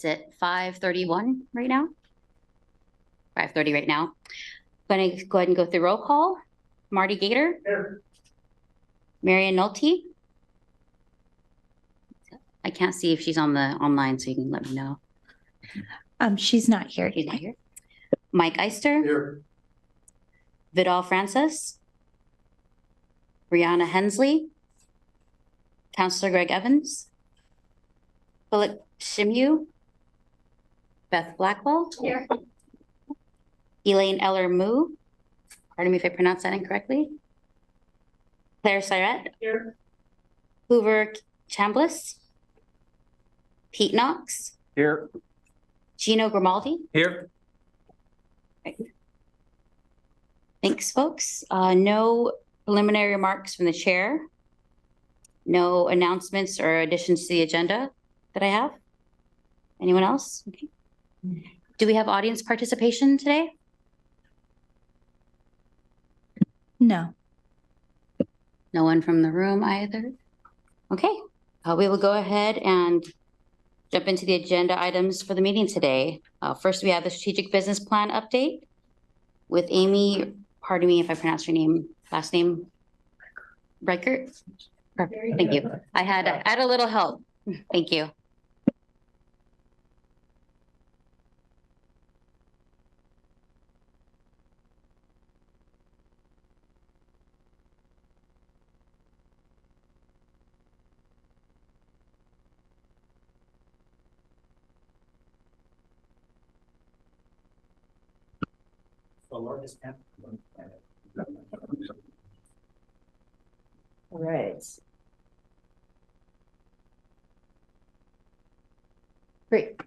It's at 5:31 right now. 5:30 right now. Going to go ahead and go through roll call. Marty Gator. Here. Marian Nolte. I can't see if she's on the online, so you can let me know. She's not here. She's not here. Mike Eister. Here. Vidal Francis. Brianna Hensley. Councillor Greg Evans. Philip Shimu. Beth Blackwell. Here. Elaine Eller-Moo. Pardon me if I pronounced that incorrectly. Claire Syrette. Here. Hoover Chambliss. Pete Knox. Here. Gino Grimaldi. Here. Thanks, folks. No preliminary remarks from the chair. No announcements or additions to the agenda that I have. Anyone else? Okay. Do we have audience participation today? No. No one from the room either. Okay, we will go ahead and jump into the agenda items for the meeting today. First, we have the strategic business plan update with Amy, pardon me if I pronounce your name, last name, Reichert. Perfect, thank you. I had a little help. Thank you. All right. Great.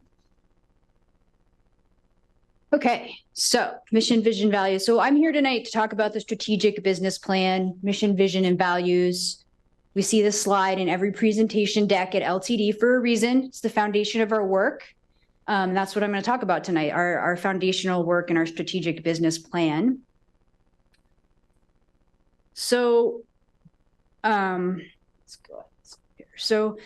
Okay, so mission, vision, values. So I'm here tonight to talk about the strategic business plan, mission, vision, and values. We see this slide in every presentation deck at LTD for a reason. It's the foundation of our work. That's what I'm going to talk about tonight, our foundational work and our strategic business plan. So, let's go here. So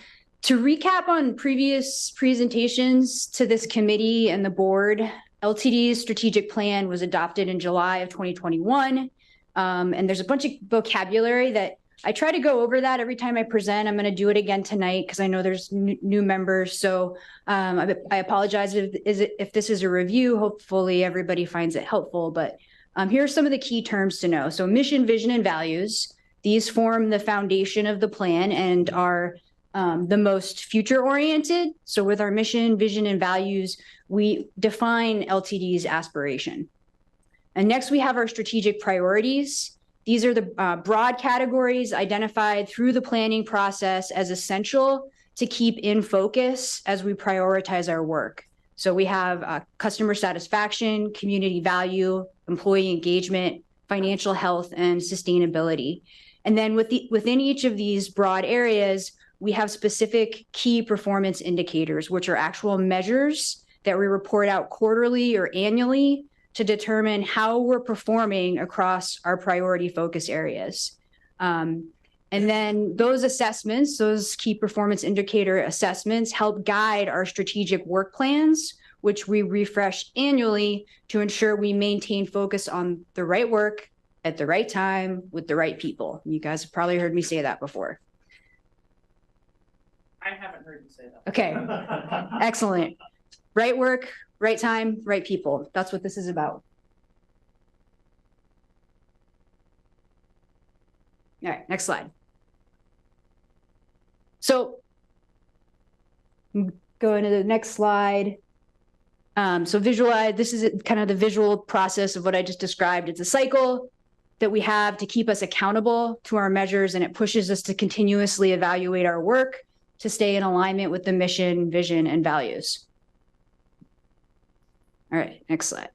to recap on previous presentations to this committee and the board, LTD's strategic plan was adopted in July of 2021. And there's a bunch of vocabulary that I try to go over that every time I present. I'm going to do it again tonight because I know there's new members. So I apologize if this is a review. Hopefully everybody finds it helpful. But here are some of the key terms to know. So mission, vision, and values. These form the foundation of the plan and are the most future oriented. So with our mission, vision, and values, we define LTD's aspiration. And next we have our strategic priorities. These are the broad categories identified through the planning process as essential to keep in focus as we prioritize our work. So we have customer satisfaction, community value, employee engagement, financial health, and sustainability. And then within each of these broad areas, we have specific key performance indicators, which are actual measures that we report out quarterly or annually to determine how we're performing across our priority focus areas. And then those assessments, those key performance indicator assessments, help guide our strategic work plans, which we refresh annually to ensure we maintain focus on the right work at the right time with the right people. You guys have probably heard me say that before. I haven't heard you say that. Okay, excellent. Right work, right time, right people. That's what this is about. All right, next slide. So go into the next slide. So visualize, this is kind of the visual process of what I just described. It's a cycle that we have to keep us accountable to our measures, and it pushes us to continuously evaluate our work to stay in alignment with the mission, vision, and values. All right, next slide.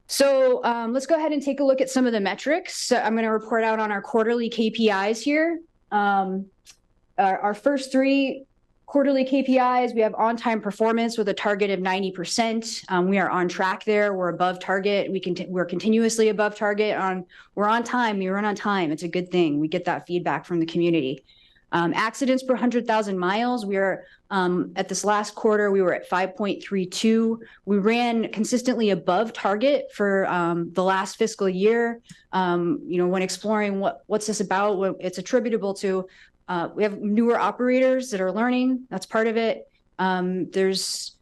So let's go ahead and take a look at some of the metrics. So I'm going to report out on our quarterly KPIs here. Our first three quarterly KPIs, we have on-time performance with a target of 90%. We are on track there. We're above target. We're continuously above target. We're on time. We run on time. It's a good thing. We get that feedback from the community. Accidents per 100,000 miles, we are At this last quarter, we were at 5.32. We ran consistently above target for the last fiscal year. When exploring what's this about, it's attributable to we have newer operators that are learning. That's part of it. There's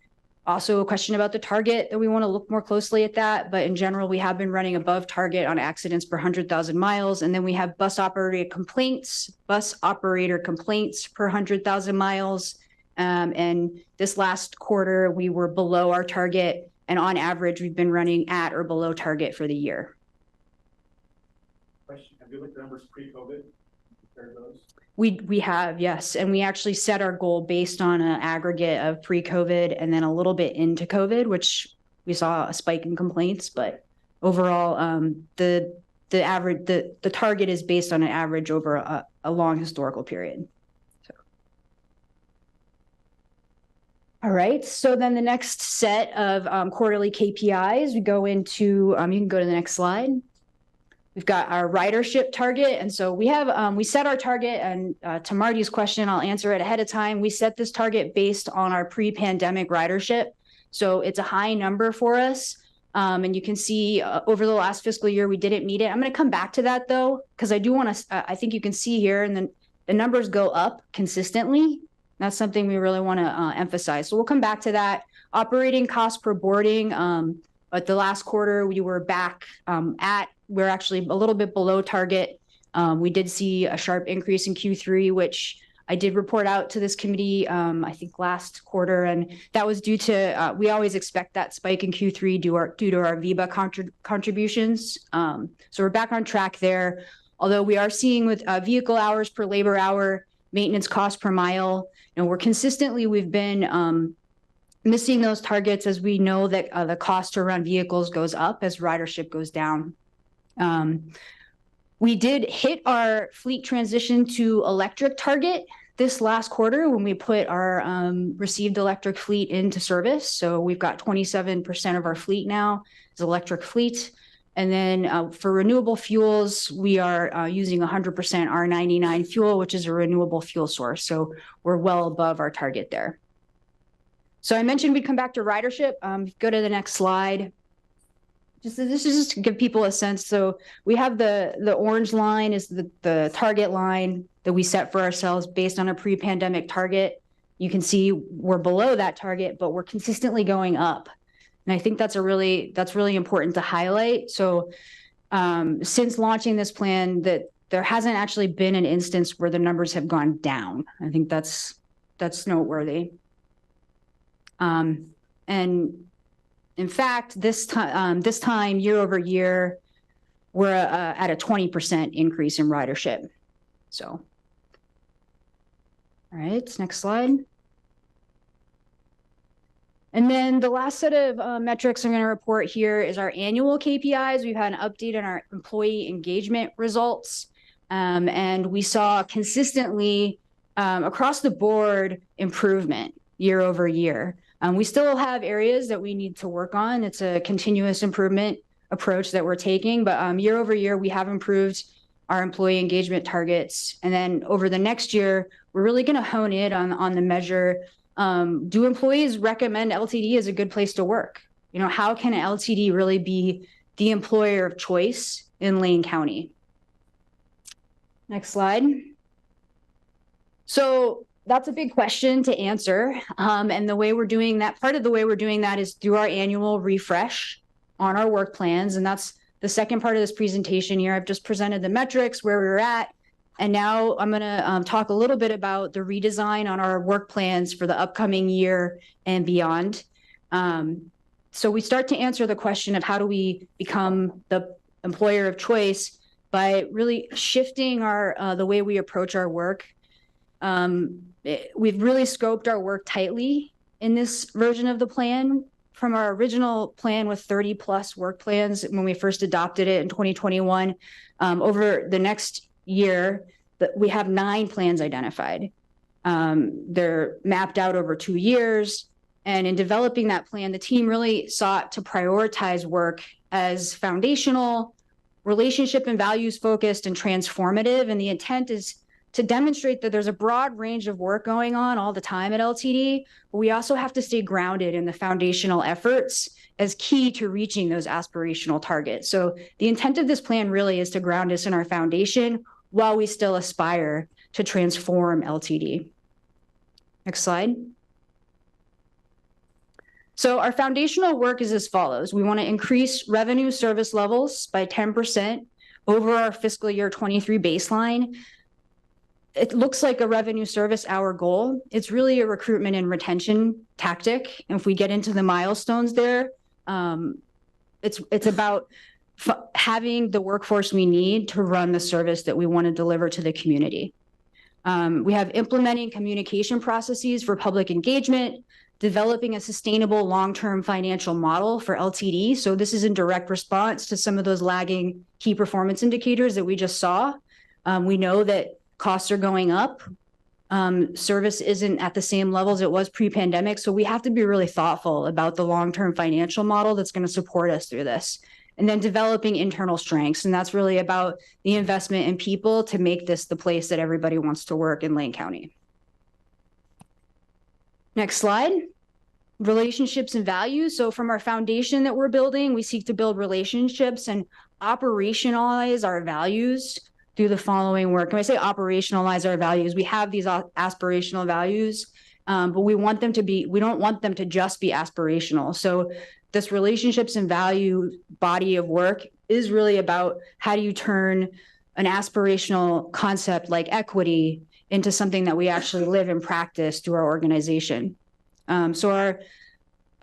also a question about the target that we want to look more closely at that. But in general, we have been running above target on accidents per 100,000 miles. And then we have bus operator complaints per 100,000 miles. And this last quarter, we were below our target. And on average, we've been running at or below target for the year. Question, have you looked at numbers pre-COVID? Compared those? We have, yes. And we actually set our goal based on an aggregate of pre-COVID and then a little bit into COVID, which we saw a spike in complaints. But overall, the target is based on an average over a long historical period. So. All right. So then the next set of quarterly KPIs, we go into, you can go to the next slide. We've got our ridership target. And so we have, we set our target, and to Marty's question, I'll answer it ahead of time. We set this target based on our pre-pandemic ridership. So it's a high number for us. And you can see over the last fiscal year, we didn't meet it. I'm going to come back to that though, because I do want to, I think you can see here, and then the numbers go up consistently. That's something we really want to emphasize. So we'll come back to that. Operating cost per boarding. But the last quarter, we were back we're actually a little bit below target. We did see a sharp increase in Q3, which I did report out to this committee, I think last quarter. And that was due to, we always expect that spike in Q3 due to our VEBA contributions. So we're back on track there. Although we are seeing with vehicle hours per labor hour, maintenance cost per mile, we've been missing those targets, as we know that the cost to run vehicles goes up as ridership goes down. We did hit our fleet transition to electric target this last quarter when we put our received electric fleet into service. So we've got 27% of our fleet now is electric fleet. And then for renewable fuels, we are using 100% R99 fuel, which is a renewable fuel source. So we're well above our target there. So I mentioned we'd come back to ridership. Go to the next slide. This is just to give people a sense. So we have the orange line is the target line that we set for ourselves based on a pre-pandemic target. You can see we're below that target, but we're consistently going up. And I think that's really important to highlight. So since launching this plan, that there hasn't actually been an instance where the numbers have gone down. I think that's noteworthy. And in fact, this time year over year, we're at a 20% increase in ridership. So, all right, next slide. And then the last set of metrics I'm going to report here is our annual KPIs. We've had an update on our employee engagement results, and we saw consistently across the board improvement year over year. We still have areas that we need to work on. It's a continuous improvement approach that we're taking, but year over year, we have improved our employee engagement targets. And then over the next year, we're really going to hone in on the measure. Do employees recommend LTD as a good place to work? How can LTD really be the employer of choice in Lane County? Next slide. So that's a big question to answer. And the way we're doing that, part of the way we're doing that is through our annual refresh on our work plans. And that's the second part of this presentation here. I've just presented the metrics, where we're at. And now I'm going to talk a little bit about the redesign on our work plans for the upcoming year and beyond. So we start to answer the question of how do we become the employer of choice by really shifting the way we approach our work. We've really scoped our work tightly in this version of the plan. From our original plan with 30 plus work plans when we first adopted it in 2021, over the next year, we have 9 plans identified. They're mapped out over 2 years. And in developing that plan, the team really sought to prioritize work as foundational, relationship and values focused, and transformative. And the intent is to demonstrate that there's a broad range of work going on all the time at LTD, but we also have to stay grounded in the foundational efforts as key to reaching those aspirational targets. So the intent of this plan really is to ground us in our foundation while we still aspire to transform LTD. Next slide. So our foundational work is as follows. We want to increase revenue service levels by 10% over our fiscal year 23 baseline. It looks like a revenue service hour goal. It's really a recruitment and retention tactic. And if we get into the milestones there, it's about having the workforce we need to run the service that we want to deliver to the community. We have implementing communication processes for public engagement, developing a sustainable long-term financial model for LTD. So this is in direct response to some of those lagging key performance indicators that we just saw. We know that costs are going up. Service isn't at the same levels it was pre-pandemic. So we have to be really thoughtful about the long-term financial model that's going to support us through this. And then developing internal strengths. And that's really about the investment in people to make this the place that everybody wants to work in Lane County. Next slide. Relationships and values. So from our foundation that we're building, we seek to build relationships and operationalize our values through the following work. When I say operationalize our values, we have these aspirational values, but we want them to be, we don't want them to just be aspirational. So this relationships and value body of work is really about how do you turn an aspirational concept like equity into something that we actually live and practice through our organization. So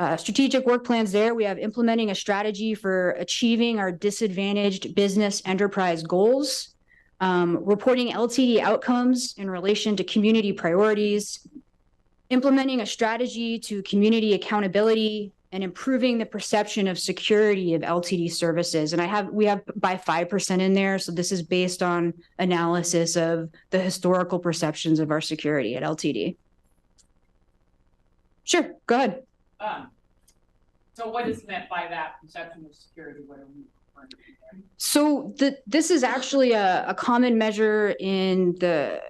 our strategic work plans there, we have implementing a strategy for achieving our disadvantaged business enterprise goals, reporting LTD outcomes in relation to community priorities, implementing a strategy to community accountability, and improving the perception of security of LTD services. And we have by 5% in there. So this is based on analysis of the historical perceptions of our security at LTD. Sure, go ahead. So what is meant by that perception of security? What are we referring to there? So this is actually a common measure in the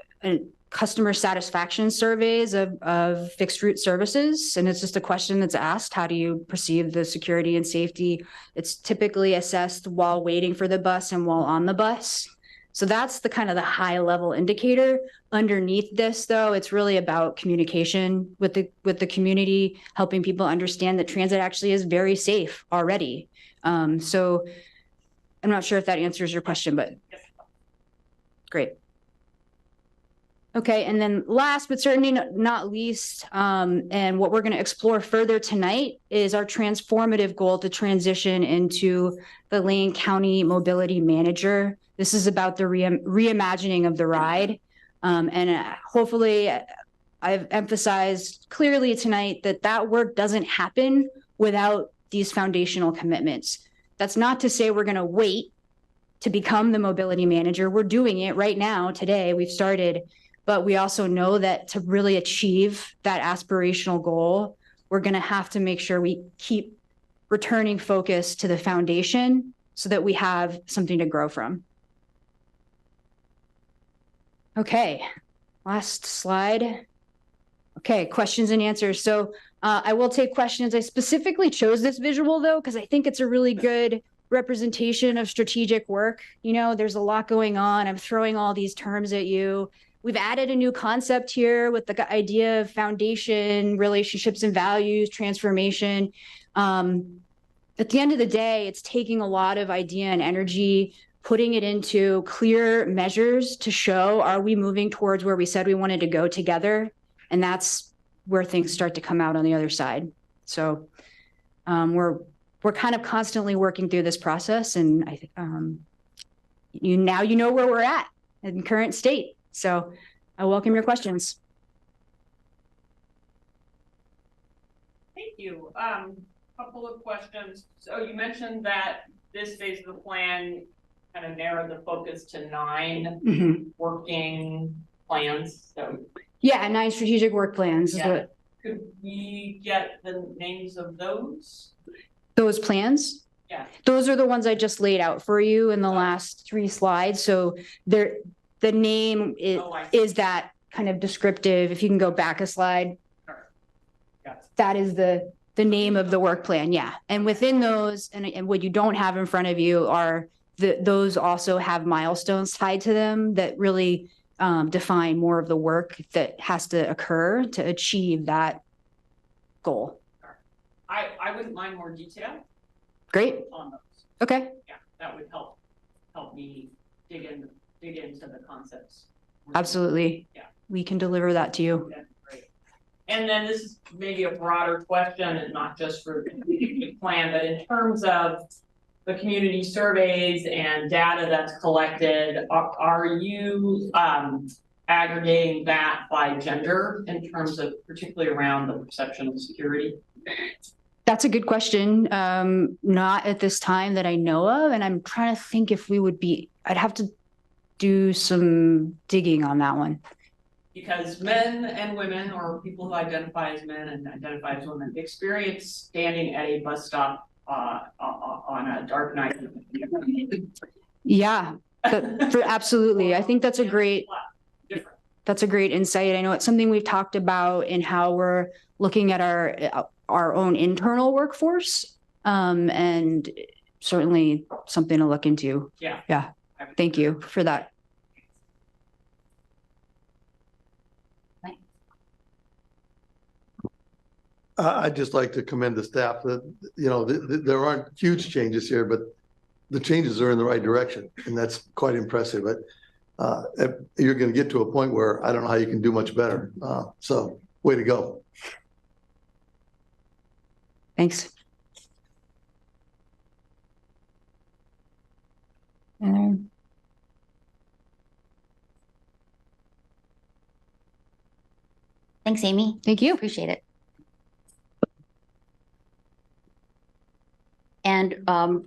customer satisfaction surveys of fixed route services. And it's just a question that's asked, how do you perceive the security and safety? It's typically assessed while waiting for the bus and while on the bus. So that's the kind of the high level indicator. Underneath this, though, it's really about communication with the community, helping people understand that transit actually is very safe already. So I'm not sure if that answers your question, but great. Okay, and then last but certainly not least, and what we're going to explore further tonight is our transformative goal to transition into the Lane County Mobility Manager. This is about the reimagining of the ride. And hopefully I've emphasized clearly tonight that that work doesn't happen without these foundational commitments. That's not to say we're going to wait to become the mobility manager. We're doing it right now, today, we've started. But we also know that to really achieve that aspirational goal, we're going to have to make sure we keep returning focus to the foundation so that we have something to grow from. Okay, last slide. Okay, questions and answers. So I will take questions. I specifically chose this visual though, because I think it's a really good representation of strategic work. You know, there's a lot going on. I'm throwing all these terms at you. We've added a new concept here with the idea of foundation, relationships and values, transformation. At the end of the day, it's taking a lot of idea and energy, putting it into clear measures to show, are we moving towards where we said we wanted to go together? And that's where things start to come out on the other side. So we're kind of constantly working through this process, and I think now you know where we're at in current state. So I welcome your questions. Thank you. Couple of questions. So you mentioned that this phase of the plan kind of narrowed the focus to 9 working plans. So yeah, 9 strategic work plans. Yeah. Could we get the names of those? Those plans? Yeah. Those are the ones I just laid out for you in the last 3 slides. So the name Oh, I see. is that kind of descriptive. If you can go back a slide, Got it. that is the name of the work plan. Yeah. And within those, and what you don't have in front of you are those also have milestones tied to them that really define more of the work that has to occur to achieve that goal. I wouldn't mind more detail Great. on those. Okay. Yeah, that would help me dig into the concepts. Absolutely. Yeah. We can deliver that to you. That's great. And then this is maybe a broader question and not just for the plan, but in terms of the community surveys and data that's collected, are you aggregating that by gender in terms of particularly around the perception of security? That's a good question. Not at this time that I know of. And I'm trying to think if we would be, I'd have to do some digging on that one. Because men and women, or people who identify as men and identify as women, experience standing at a bus stop on a dark night. Yeah, absolutely. I think that's a great insight. I know it's something we've talked about in how we're looking at our own internal workforce, and certainly something to look into. Yeah. Yeah. Thank you for that. I'd just like to commend the staff that, you know, there aren't huge changes here, but the changes are in the right direction, and that's quite impressive. But you're going to get to a point where I don't know how you can do much better. So way to go. Thanks. Thanks, Amy. Thank you. Appreciate it. And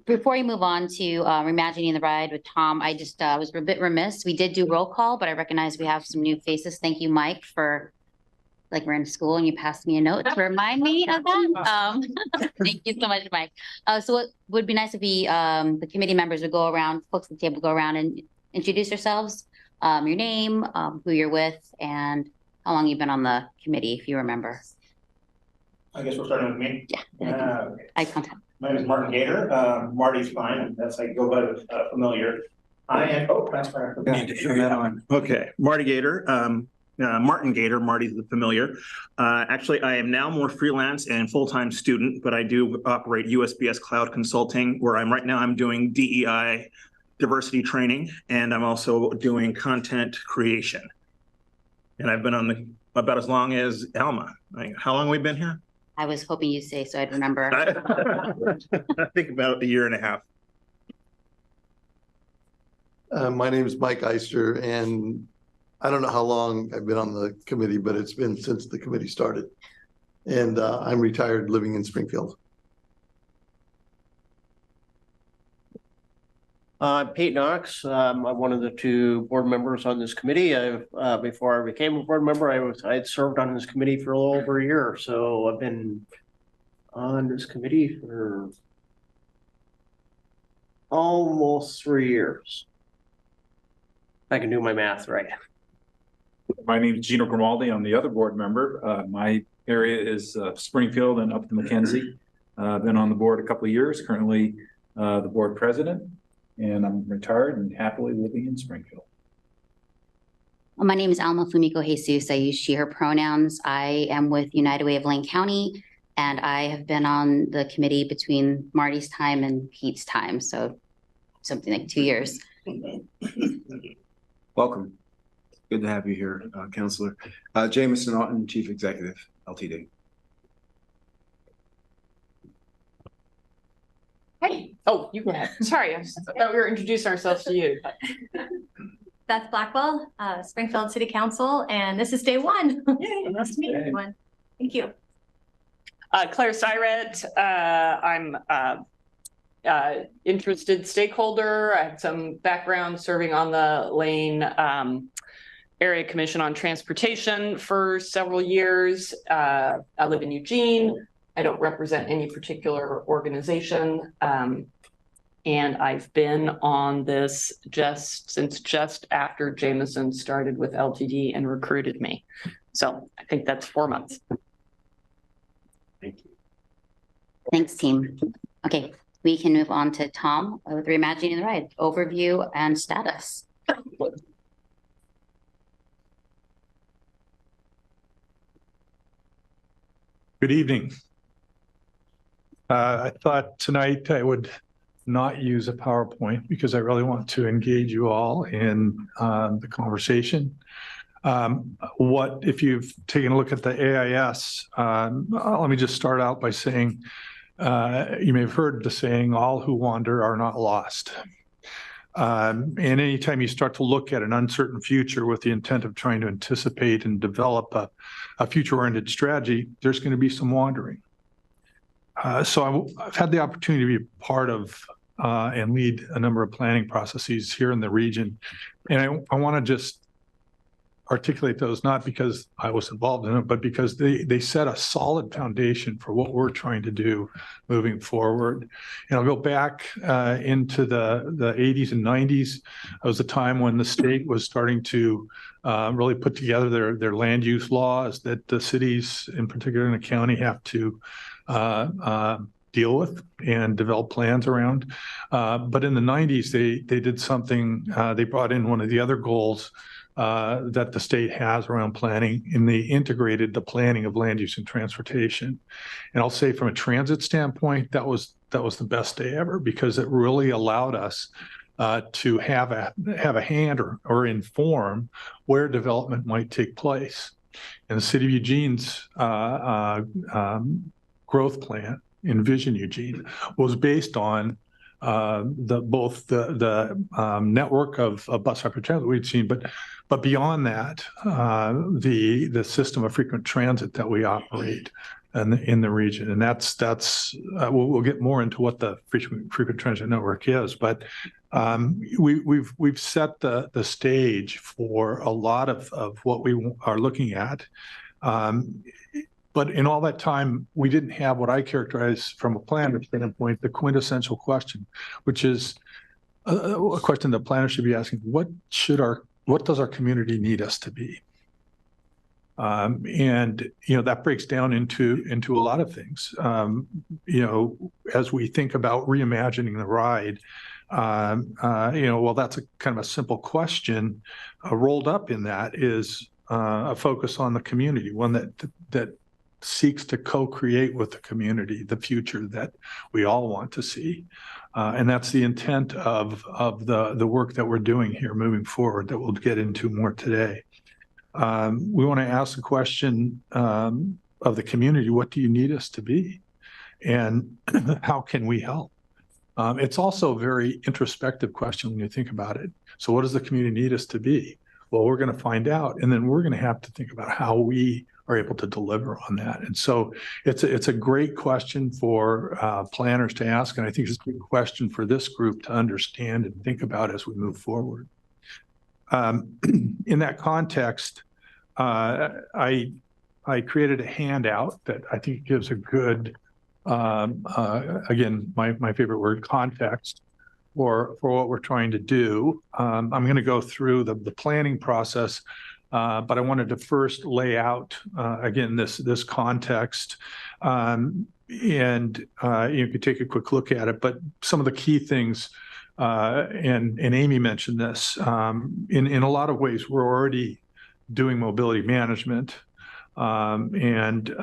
before we move on to reimagining the ride with Tom, I just was a bit remiss. We did do roll call, but I recognize we have some new faces. Thank you, Mike, for like we're in school and you passed me a note to remind me of that. Thank you so much, Mike. So it would be nice if we, the committee members would go around, folks at the table go around and introduce yourselves, your name, who you're with, and how long you've been on the committee, if you remember. I guess we're starting with me. Yeah. Okay. Eye contact. My name is Martin Gator. Marty's fine. That's like go by familiar. I am. Oh, that's right. Okay, Marty Gator. Martin Gator. Marty's the familiar. Actually, I am now more freelance and full-time student, but I do operate USBS Cloud Consulting, where right now I'm doing DEI diversity training, and I'm also doing content creation. And I've been on about as long as Alma. How long have we been here? I was hoping you'd say so I'd remember. I think about a year and a half. My name is Mike Eister, and I don't know how long I've been on the committee, but it's been since the committee started. And I'm retired, living in Springfield. I'm Pete Knox. I'm one of the two board members on this committee. Before I became a board member, I had served on this committee for a little over a year. So I've been on this committee for almost 3 years. If I can do my math right. My name is Gino Grimaldi. I'm the other board member. My area is Springfield and up to McKenzie. Been on the board a couple of years, currently the board president. And I'm retired and happily living in Springfield. Well, my name is Alma Fumiko Jesus. I use she, her pronouns. I am with United Way of Lane County, and I have been on the committee between Marty's time and Pete's time. So something like 2 years. Welcome. Good to have you here, Councilor. Jameson Naughton, Chief Executive, LTD. Hey, oh, you go ahead. Sorry, I thought we were introducing ourselves to you. Beth Blackwell, Springfield City Council, and this is day one. Yay, nice to meet everyone. Thank you. Claire Syret, I'm interested stakeholder. I have some background serving on the Lane Area Commission on Transportation for several years. I live in Eugene. I don't represent any particular organization. And And I've been on this since just after Jameson started with LTD and recruited me. So I think that's 4 months. Thank you. Thanks, team. Okay, we can move on to Tom with Reimagining the Ride, overview and status. Good evening. I thought tonight I would not use a PowerPoint because I really want to engage you all in the conversation. If you've taken a look at the AIS, let me just start out by saying, you may have heard the saying, all who wander are not lost. And anytime you start to look at an uncertain future with the intent of trying to anticipate and develop a future-oriented strategy, there's going to be some wandering. So I've had the opportunity to be part of and lead a number of planning processes here in the region. And I want to just articulate those, not because I was involved in it, but because they set a solid foundation for what we're trying to do moving forward. And I'll go back into the 80s and 90s. That was the time when the state was starting to really put together their land use laws that the cities, in particular in the county, have to deal with and develop plans around. But in the 90s, they did something, they brought in one of the other goals that the state has around planning, and they integrated the planning of land use and transportation. And I'll say from a transit standpoint, that was the best day ever, because it really allowed us to have a hand or inform where development might take place. And the city of Eugene's growth plan, Envision Eugene, was based on both the network of bus rapid transit we'd seen, but beyond that, the system of frequent transit that we operate in the region. And that's we'll get more into what the frequent transit network is, but we've set the stage for a lot of what we are looking at. But in all that time, we didn't have what I characterize from a planner standpoint, the quintessential question, which is a question that planners should be asking: what does our community need us to be? And that breaks down into a lot of things. As we think about reimagining the ride, well, that's a kind of a simple question. Rolled up in that is a focus on the community, one that seeks to co-create with the community the future that we all want to see. And that's the intent of the work that we're doing here moving forward, that we'll get into more today. We want to ask the question of the community: what do you need us to be? And how can we help? It's also a very introspective question when you think about it. So what does the community need us to be? Well, we're going to find out, and then we're going to have to think about how we are able to deliver on that. And so it's a great question for planners to ask, and I think it's a good question for this group to understand and think about as we move forward. In that context, I created a handout that I think gives a good, again, my favorite word, context for what we're trying to do. I'm going to go through the planning process, but I wanted to first lay out, again, this context, and you could take a quick look at it. But some of the key things, and Amy mentioned this, in a lot of ways, we're already doing mobility management. And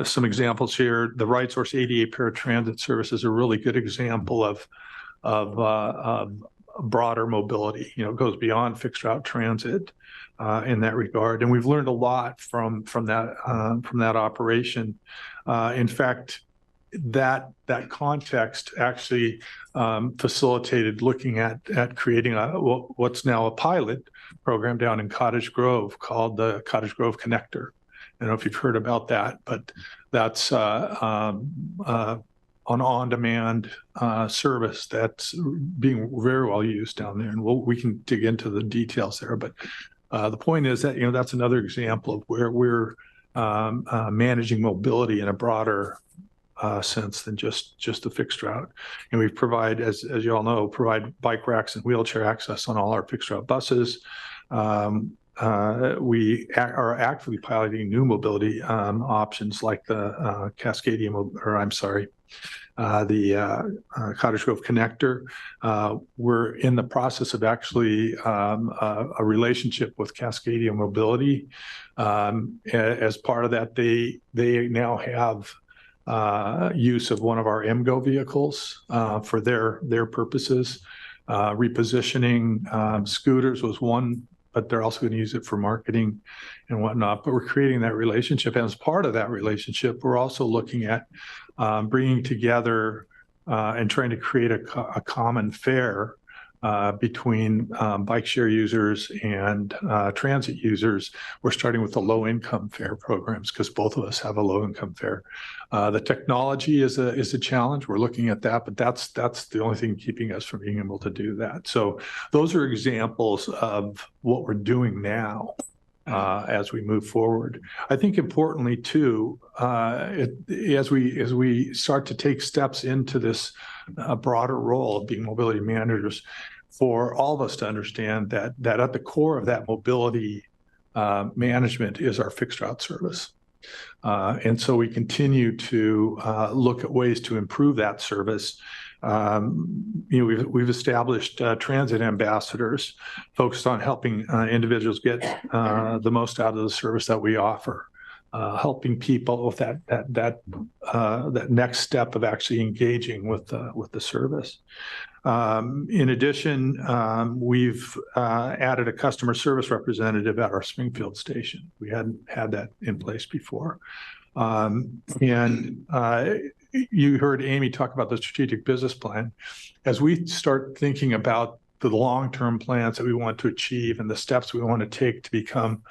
some examples here: the RideSource ADA paratransit service is a really good example of broader mobility. It goes beyond fixed route transit in that regard, and we've learned a lot from that operation. In fact, that context actually facilitated looking at creating what's now a pilot program down in Cottage Grove called the Cottage Grove Connector. I don't know if you've heard about that, but that's an on-demand service that's being very well used down there, and we can dig into the details there. But the point is that that's another example of where we're managing mobility in a broader sense than just the fixed route. And we provide, as you all know, provide bike racks and wheelchair access on all our fixed route buses. We are actively piloting new mobility options like the Cascadia, the Cottage Grove Connector. We're in the process of actually a relationship with Cascadia Mobility. As part of that, they now have use of one of our MGO vehicles for their purposes. Repositioning scooters was one, but they're also going to use it for marketing and whatnot. But we're creating that relationship. And as part of that relationship, we're also looking at bringing together and trying to create a common fare between bike share users and transit users. We're starting with the low income fare programs because both of us have a low income fare. The technology is a challenge. We're looking at that, but that's the only thing keeping us from being able to do that. So those are examples of what we're doing now as we move forward. I think importantly too, as we start to take steps into this broader role of being mobility managers, for all of us to understand that at the core of that mobility management is our fixed route service. And so we continue to look at ways to improve that service. We've established transit ambassadors focused on helping individuals get the most out of the service that we offer, helping people with that next step of actually engaging with the service. In addition, we've added a customer service representative at our Springfield station. We hadn't had that in place before. You heard Amy talk about the strategic business plan. As we start thinking about the long-term plans that we want to achieve and the steps we want to take to become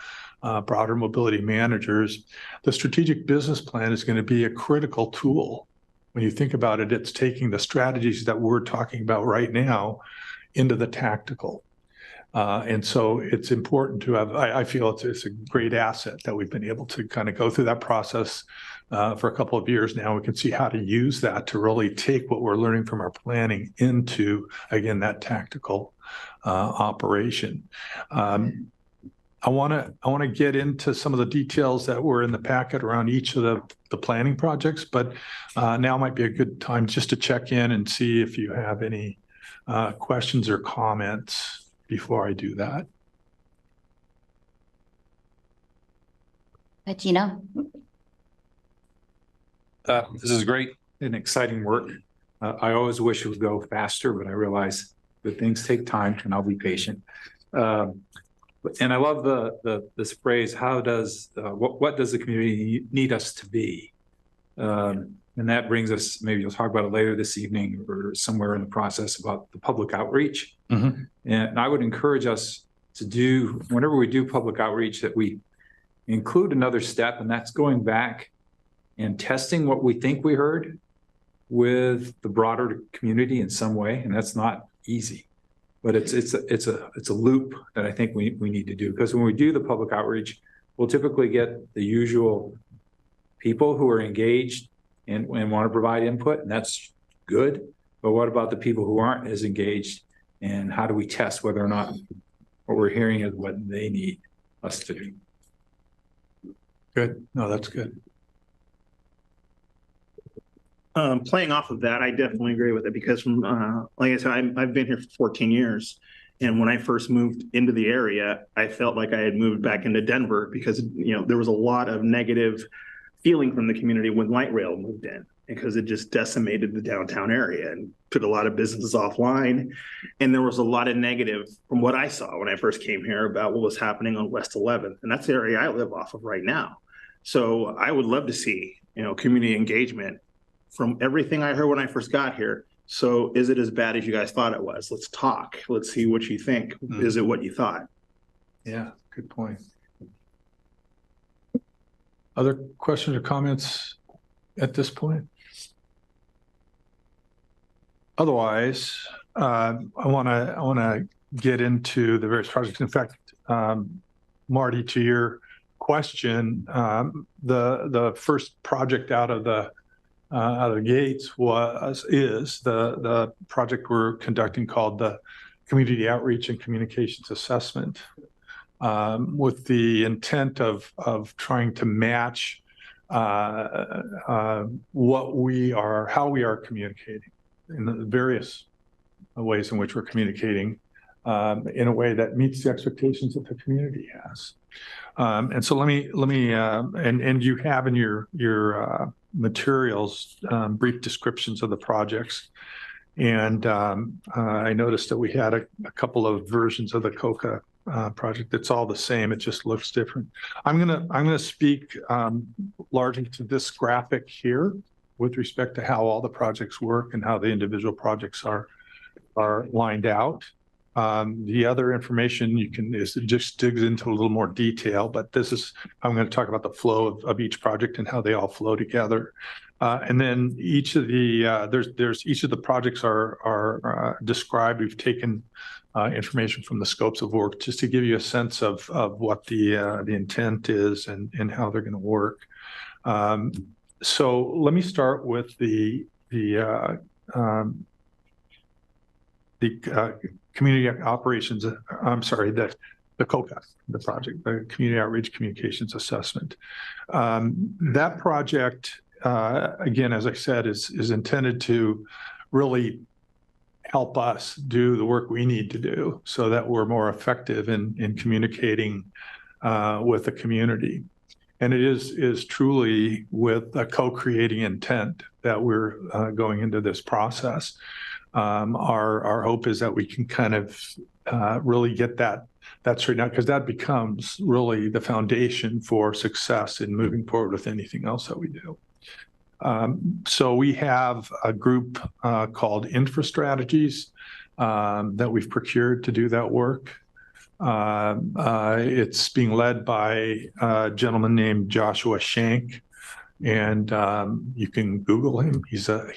broader mobility managers, the strategic business plan is going to be a critical tool. When you think about it, it's taking the strategies that we're talking about right now into the tactical. And so it's important to have, I feel it's a great asset that we've been able to kind of go through that process for a couple of years now. We can see how to use that to really take what we're learning from our planning into, again, that tactical operation. I want to get into some of the details that were in the packet around each of the planning projects, but now might be a good time just to check in and see if you have any questions or comments before I do that. Gino? This is great and exciting work. I always wish it would go faster, but I realize that things take time and I'll be patient. And I love this phrase, how does, what does the community need us to be? And that brings us, maybe we'll talk about it later this evening or somewhere in the process about the public outreach. Mm-hmm. And I would encourage us to do, whenever we do public outreach, that we include another step, and that's going back and testing what we think we heard with the broader community in some way. And that's not easy, but it's a loop that I think we need to do, because when we do the public outreach, we'll typically get the usual people who are engaged and want to provide input, and that's good. But what about the people who aren't as engaged, and how do we test whether or not what we're hearing is what they need us to do? Good. No, that's good. Playing off of that, I definitely agree with it, because from, like I said, I've been here for 14 years. And when I first moved into the area, I felt like I had moved back into Denver, because, there was a lot of negative feeling from the community when light rail moved in, because it just decimated the downtown area and put a lot of businesses offline. And there was a lot of negative from what I saw when I first came here about what was happening on West 11th. And that's the area I live off of right now. So I would love to see, community engagement from everything I heard when I first got here. So is it as bad as you guys thought it was? Let's talk. Let's see what you think. Is it what you thought? Yeah, good point. Other questions or comments at this point? Otherwise, I want to get into the various projects. In fact, Marty, to your question, the first project out of the out of the gates is the project we're conducting called the Community Outreach and Communications Assessment, with the intent of trying to match how we are communicating in the various ways in which we're communicating in a way that meets the expectations that the community has. And so let me and you have in your materials brief descriptions of the projects. And I noticed that we had a couple of versions of the COCA project. It's all the same. It just looks different. I'm gonna speak largely to this graphic here with respect to how all the projects work and how the individual projects are lined out. The other information just digs into a little more detail, but I'm going to talk about the flow of each project and how they all flow together. And then each of the projects are described. We've taken information from the scopes of work just to give you a sense of what the intent is and how they're going to work. So let me start with the community operations. I'm sorry, the COCA, the project, the Community Outreach Communications Assessment. That project, again, as I said, is intended to really help us do the work we need to do so that we're more effective in communicating with the community. And it is truly with a co-creating intent that we're going into this process. Our hope is that we can kind of really get that straightened out, because that becomes really the foundation for success in moving forward with anything else that we do. So we have a group called InfraStrategies that we've procured to do that work. It's being led by a gentleman named Joshua Shank, and you can Google him. He's a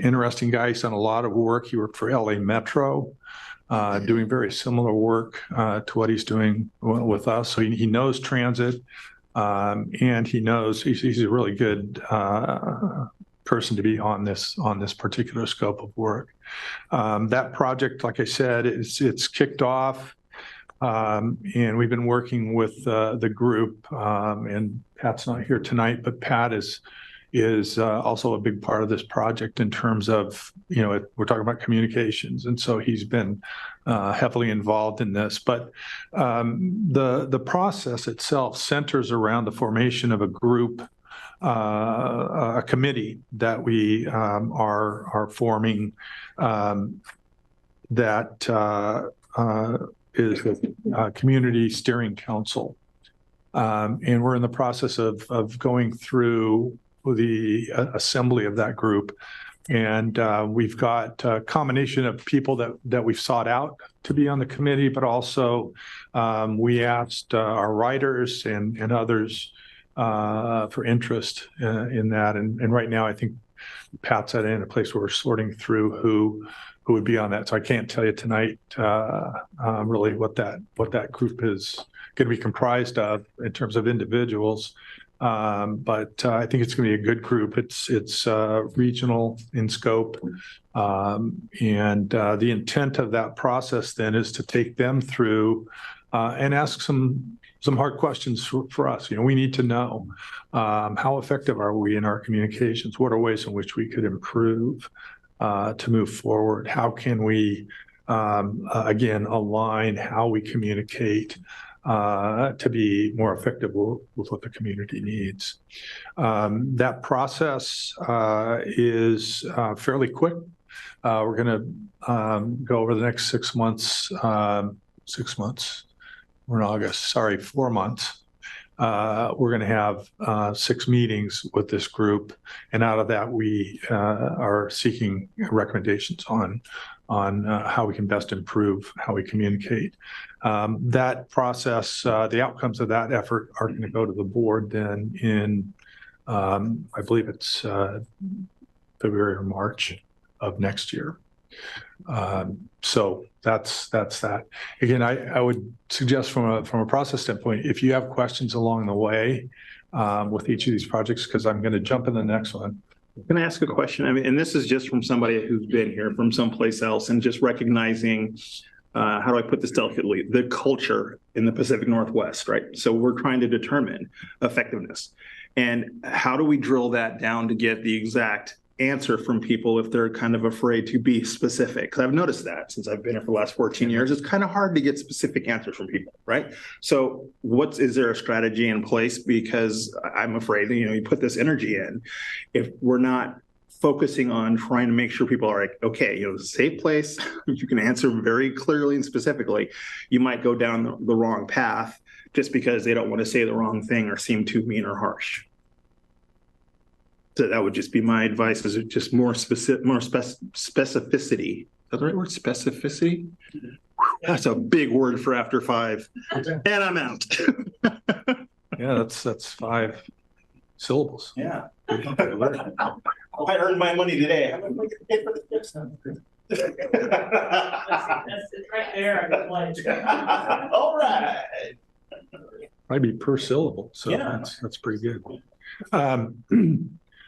interesting guy. He's done a lot of work. He worked for LA Metro, doing very similar work to what he's doing with us. So he knows transit, and he knows he's a really good person to be on this particular scope of work. That project, like I said, it's kicked off. And we've been working with the group, and Pat's not here tonight, but Pat is also a big part of this project in terms of, we're talking about communications. And so he's been heavily involved in this. But the process itself centers around the formation of a group, a committee that we are forming that is the Community Steering Council. And we're in the process of going through the assembly of that group. And we've got a combination of people that we've sought out to be on the committee, but also we asked our writers and others for interest in that. And right now, I think Pat's in a place where we're sorting through who would be on that. So I can't tell you tonight really what that group is going to be comprised of in terms of individuals. But I think it's going to be a good group. It's regional in scope. And the intent of that process then is to take them through and ask some hard questions for us. We need to know how effective are we in our communications? What are ways in which we could improve to move forward? How can we, again, align how we communicate to be more effective with what the community needs? That process is fairly quick. We're going to go over the next 6 months. 6 months. We're in August. Sorry, 4 months. We're going to have 6 meetings with this group, and out of that, we are seeking recommendations on how we can best improve how we communicate. That process, the outcomes of that effort are going to go to the board then in, I believe it's February or March of next year. So that's that. Again, I would suggest from a process standpoint, if you have questions along the way with each of these projects, because I'm going to jump in the next one, Can I ask a question? I mean, and this is just from somebody who's been here from someplace else and just recognizing, how do I put this delicately, the culture in the Pacific Northwest, right? So we're trying to determine effectiveness. And how do we drill that down to get the exact answer from people if they're kind of afraid to be specific? Because I've noticed that since I've been here for the last 14 years, it's kind of hard to get specific answers from people, right? So is there a strategy in place? Because I'm afraid, you put this energy in, if we're not focusing on trying to make sure people are like, okay, it's a safe place, you can answer very clearly and specifically, you might go down the wrong path just because they don't want to say the wrong thing or seem too mean or harsh. So that would just be my advice, is just more specific, specificity. Is that the right word? Specificity? That's a big word for after 5. And I'm out. Yeah, that's 5 syllables. Yeah. I earned my money today. I'm going to pay for the tips. It's right there. All right. Probably per syllable, so Yeah. that's pretty good.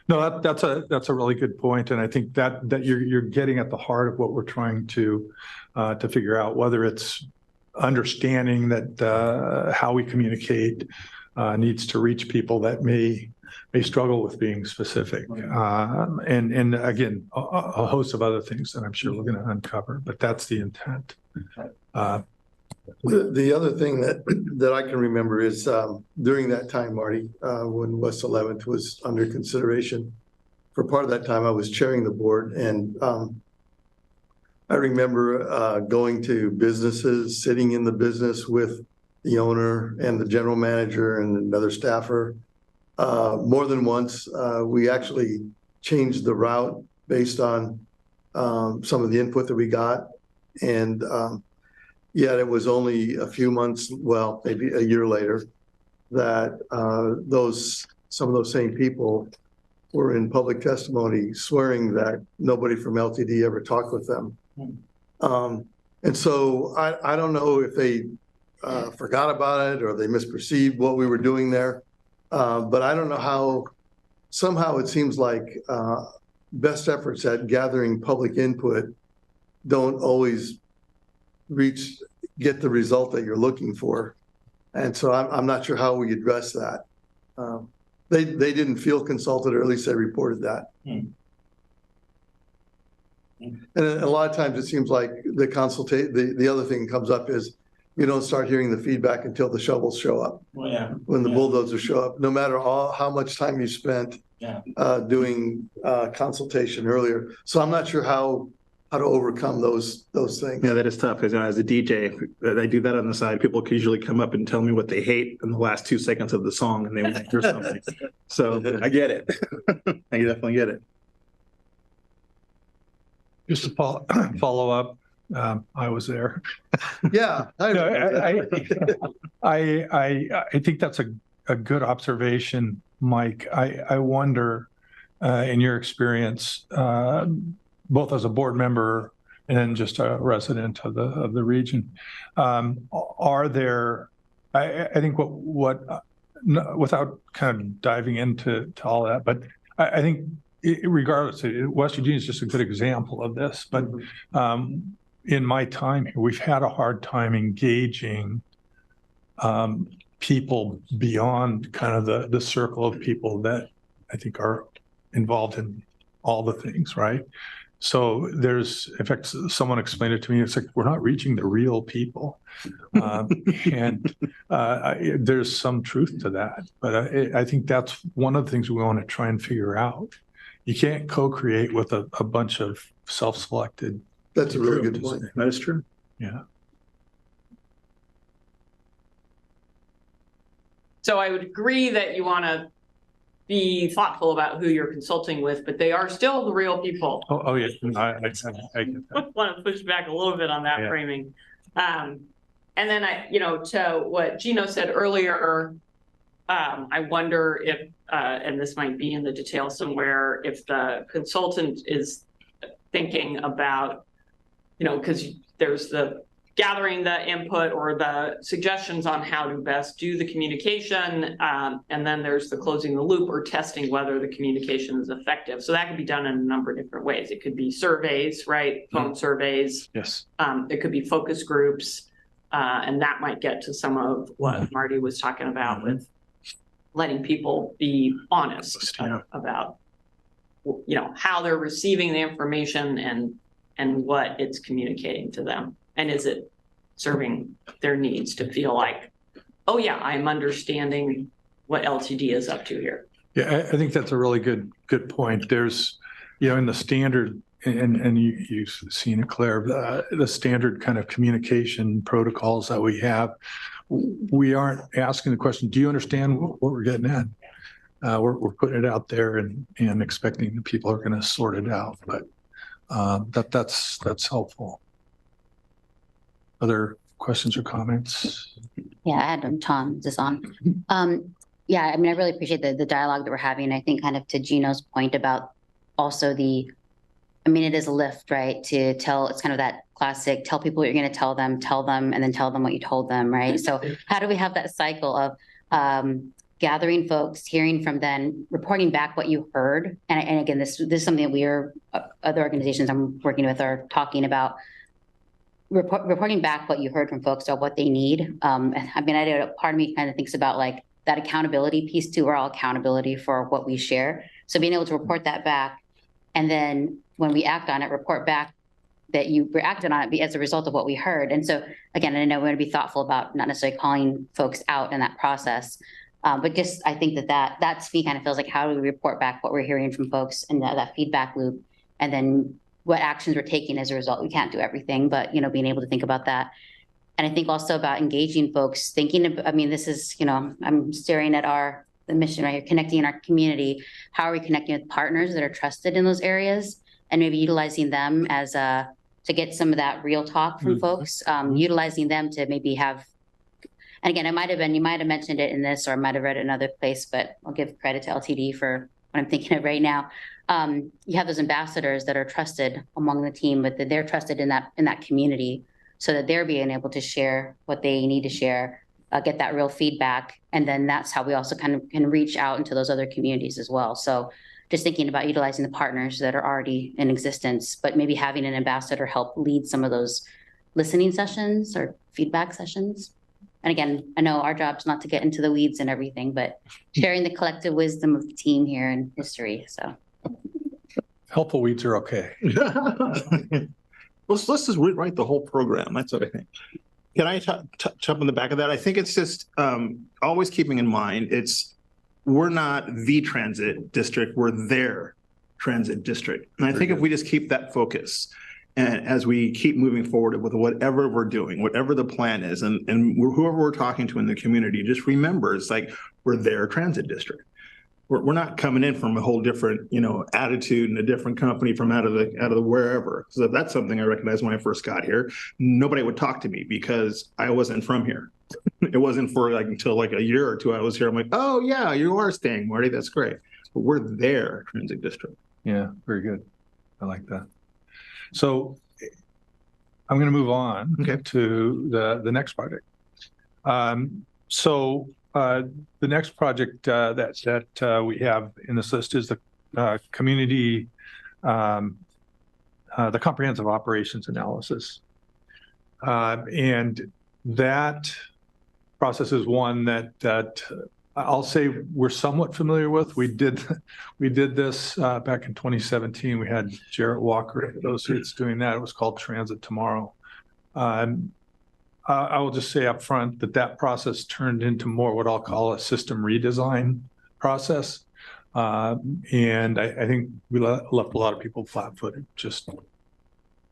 No, that's a really good point, and I think that you're getting at the heart of what we're trying to figure out, whether it's understanding that how we communicate needs to reach people that may struggle with being specific, and again a host of other things that I'm sure we're going to uncover, but that's the intent. The other thing that I can remember is during that time, Marty, when West 11th was under consideration, for part of that time I was chairing the board, and I remember going to businesses, sitting in the business with the owner and the general manager and another staffer. More than once, we actually changed the route based on some of the input that we got, and yet it was only a few months, well, maybe a year later, that some of those same people were in public testimony swearing that nobody from LTD ever talked with them. And so I don't know if they forgot about it or they misperceived what we were doing there, but I don't know how, somehow it seems like best efforts at gathering public input don't always get the result that you're looking for. And so I'm not sure how we address that. They didn't feel consulted, or at least they reported that. And a lot of times it seems like the other thing comes up is you don't start hearing the feedback until the shovels show up. Well, yeah. When the bulldozers show up, no matter how much time you spent doing consultation earlier. So I'm not sure how to overcome those things. Yeah, that is tough, because as a DJ, I do that on the side. People can usually come up and tell me what they hate in the last 2 seconds of the song, and they want to hear something. So I get it. I definitely get it. Just to follow up, I was there. Yeah, I think that's a good observation, Mike. I wonder, in your experience, both as a board member and then just a resident of the region, are there? I think what without kind of diving into all that, but I think regardless, West Virginia is just a good example of this. But in my time here, we've had a hard time engaging people beyond kind of the circle of people that I think are involved in all the things, right? So in fact, someone explained it to me. It's like, we're not reaching the real people. And there's some truth to that. But I think that's one of the things we want to try and figure out. You can't co-create with a bunch of self-selected. That's a really good point. That is true. Yeah. So I would agree that you want to be thoughtful about who you're consulting with, but they are still the real people. Oh yeah, I get that. Want to push back a little bit on that framing. And then to what Gino said earlier, I wonder if, and this might be in the detail somewhere, if the consultant is thinking about, because there's the gathering the input or the suggestions on how to best do the communication. And then there's the closing the loop or testing whether the communication is effective. So that could be done in a number of different ways. It could be surveys, right? Phone surveys. Yes. It could be focus groups. And that might get to some of what Marty was talking about with letting people be honest about, you know, how they're receiving the information and what it's communicating to them. And is it serving their needs to feel like, oh yeah, I'm understanding what LTD is up to here. Yeah, I think that's a really good point. There's, you know, in the standard, and you've seen it, Claire, the standard kind of communication protocols that we have, we aren't asking the question, do you understand what we're getting at? We're putting it out there and expecting that people are going to sort it out. But that's helpful. Other questions or comments? Yeah, I had Tom just on. Yeah, I mean, I really appreciate the dialogue that we're having. I think kind of to Gino's point about also I mean, it is a lift, right? To tell, it's kind of that classic, tell people what you're going to tell them, and then tell them what you told them, right? So how do we have that cycle of gathering folks, hearing from them, reporting back what you heard? And again, this is something that other organizations I'm working with are talking about, reporting back what you heard from folks or what they need. I mean, I know part of me kind of thinks about like that accountability piece too. We're all accountability for what we share. So being able to report that back, and then when we act on it, report back that you reacted on it as a result of what we heard. And so again, I know we're going to be thoughtful about not necessarily calling folks out in that process, but just I think that's me kind of feels like, how do we report back what we're hearing from folks and that feedback loop, and then what actions we're taking as a result. We can't do everything, but you know, being able to think about that. And I think also about engaging folks, I mean, this is, you know, I'm staring at the mission right here, connecting in our community. How are we connecting with partners that are trusted in those areas, and maybe utilizing them as to get some of that real talk from folks, utilizing them to maybe have, and again, you might have mentioned it in this, or I might have read it in another place, but I'll give credit to LTD for what I'm thinking of right now. You have those ambassadors that are trusted among the team, but that they're trusted in that community, so that they're being able to share what they need to share, get that real feedback. And then that's how we also kind of can reach out into those other communities as well. So just thinking about utilizing the partners that are already in existence, but maybe having an ambassador help lead some of those listening sessions or feedback sessions. And again, I know our job's not to get into the weeds and everything, but sharing the collective wisdom of the team here in history. So helpful weeds are okay. Let's just rewrite the whole program. That's what I think. Can I jump on the back of that? I think it's just always keeping in mind, we're not the transit district, we're their transit district. And I think if we just keep that focus, and as we keep moving forward with whatever we're doing, whatever the plan is, and whoever we're talking to in the community, just remember, it's like we're their transit district. We're not coming in from a whole different, you know, attitude and a different company from out of the wherever. So that's something I recognized when I first got here. Nobody would talk to me because I wasn't from here. It wasn't for like until like a year or two I was here. I'm like, oh yeah, you are staying, Marty. That's great. But we're their transit district. Yeah, very good. I like that. So I'm going to move on to the next project. The next project that we have in this list is the community, the comprehensive operations analysis. And that process is one that I'll say we're somewhat familiar with. We did this back in 2017. We had Jarrett Walker, those who's doing that. It was called Transit Tomorrow. I will just say up front that process turned into more what I'll call a system redesign process. And I think we left a lot of people flat-footed, just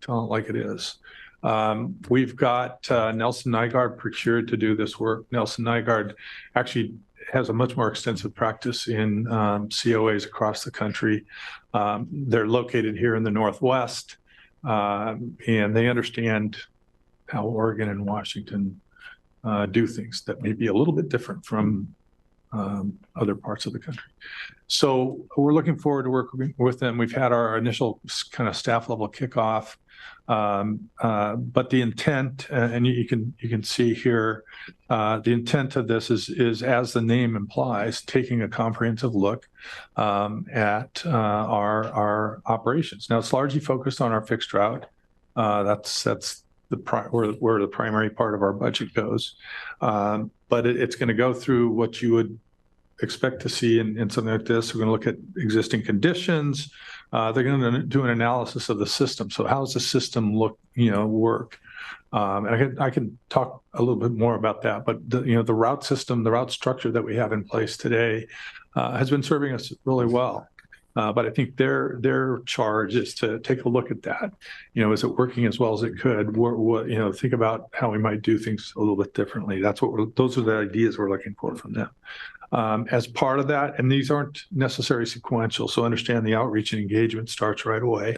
telling it like it is. We've got Nelson Nygaard procured to do this work. Nelson Nygaard actually has a much more extensive practice in COAs across the country. They're located here in the Northwest, and they understand how Oregon and Washington do things that may be a little bit different from other parts of the country. So we're looking forward to working with them. We've had our initial kind of staff level kickoff. But the intent, and you can see here, the intent of this is as the name implies, taking a comprehensive look at our operations. Now it's largely focused on our fixed route. That's where the primary part of our budget goes. But it's going to go through what you would expect to see in something like this. We're going to look at existing conditions. They're going to do an analysis of the system. So how does the system work? And I can talk a little bit more about that, but the route system, the route structure that we have in place today has been serving us really well. But I think their charge is to take a look at that. Is it working as well as it could? Think about how we might do things a little bit differently. Those are the ideas we're looking for from them. As part of that, and these aren't necessarily sequential, so understand the outreach and engagement starts right away.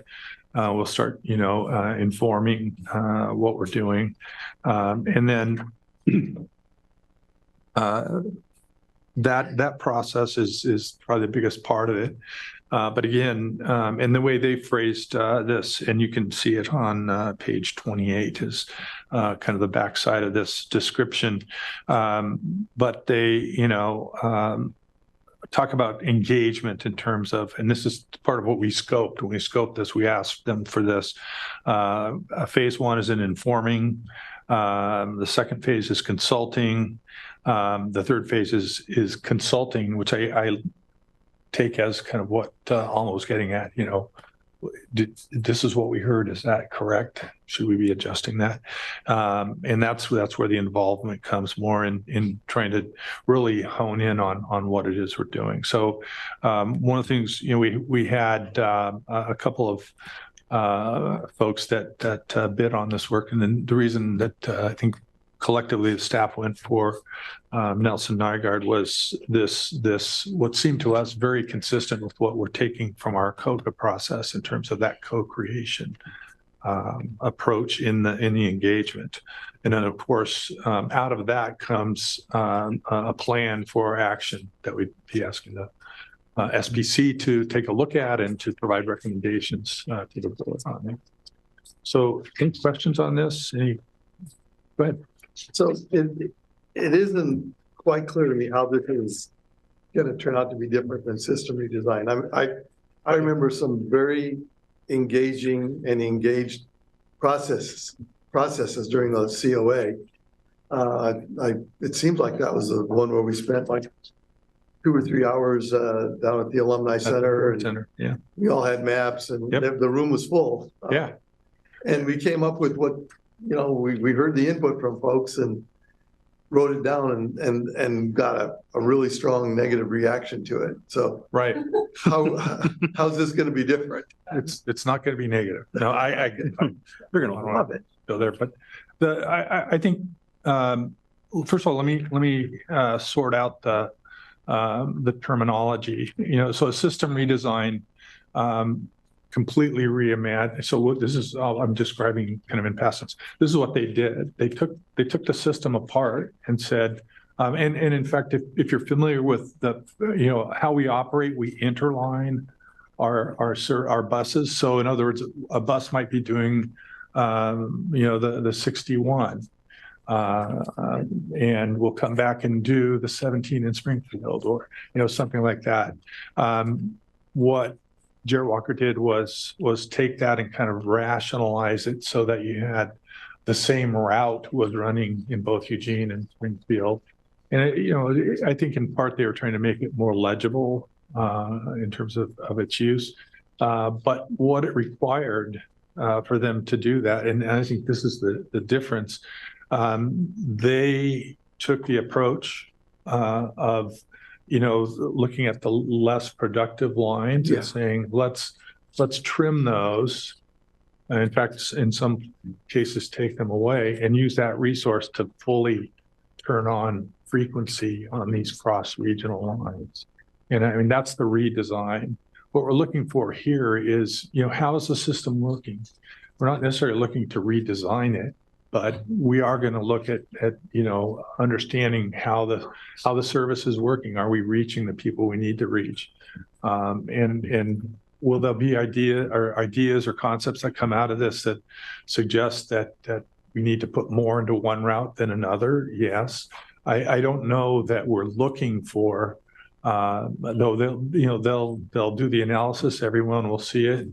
We'll start, informing what we're doing, and then that process is probably the biggest part of it. But again, and the way they phrased this, and you can see it on page 28, is kind of the backside of this description. But they, talk about engagement in terms of, and this is part of what we scoped. When we scoped this, we asked them for this. Phase 1 is in informing. The second phase is consulting. The third phase is consulting, which I take as kind of what Alma was getting at. This is what we heard. Is that correct? Should we be adjusting that? And that's where the involvement comes more in trying to really hone in on what it is we're doing. So one of the things, we had a couple of folks that bid on this work, and then the reason that I think collectively the staff went for Nelson Nygaard was this what seemed to us very consistent with what we're taking from our COCA process in terms of that co-creation approach in the engagement. And then of course out of that comes a plan for action that we'd be asking the SPC to take a look at and to provide recommendations to the board on it. So any questions on this? Go ahead. So it isn't quite clear to me how this is going to turn out to be different than system redesign. I remember some very engaging and engaged processes during the COA. It seems like that was the one where we spent like 2 or 3 hours down at the Alumni Center. Yeah. We all had maps, and the room was full. Yeah. And we came up with what, we heard the input from folks and wrote it down and got a really strong negative reaction to it. So right. How's this going to be different? It's not going to be negative. No, they're going to love it. Go there, but I think first of all, let me sort out the terminology. So a system redesign. Completely reimagined. So this is all I'm describing kind of in past tense. This is what they did. They took the system apart and said, and in fact, if you're familiar with how we operate, we interline our buses. So in other words, a bus might be doing the 61, and we'll come back and do the 17 in Springfield, or something like that. What Jared Walker did was take that and kind of rationalize it so that you had the same route was running in both Eugene and Springfield. And I think in part they were trying to make it more legible in terms of its use. But what it required for them to do that, and I think this is the difference, they took the approach of looking at the less productive lines and saying, let's trim those. And in fact, in some cases, take them away and use that resource to fully turn on frequency on these cross-regional lines. And I mean, that's the redesign. What we're looking for here is, how is the system working? We're not necessarily looking to redesign it. But we are going to look at, you know, understanding how the service is working. Are we reaching the people we need to reach? And will there be ideas or concepts that come out of this that suggest that we need to put more into one route than another? Yes. I don't know that we're looking for, though they'll do the analysis. Everyone will see it.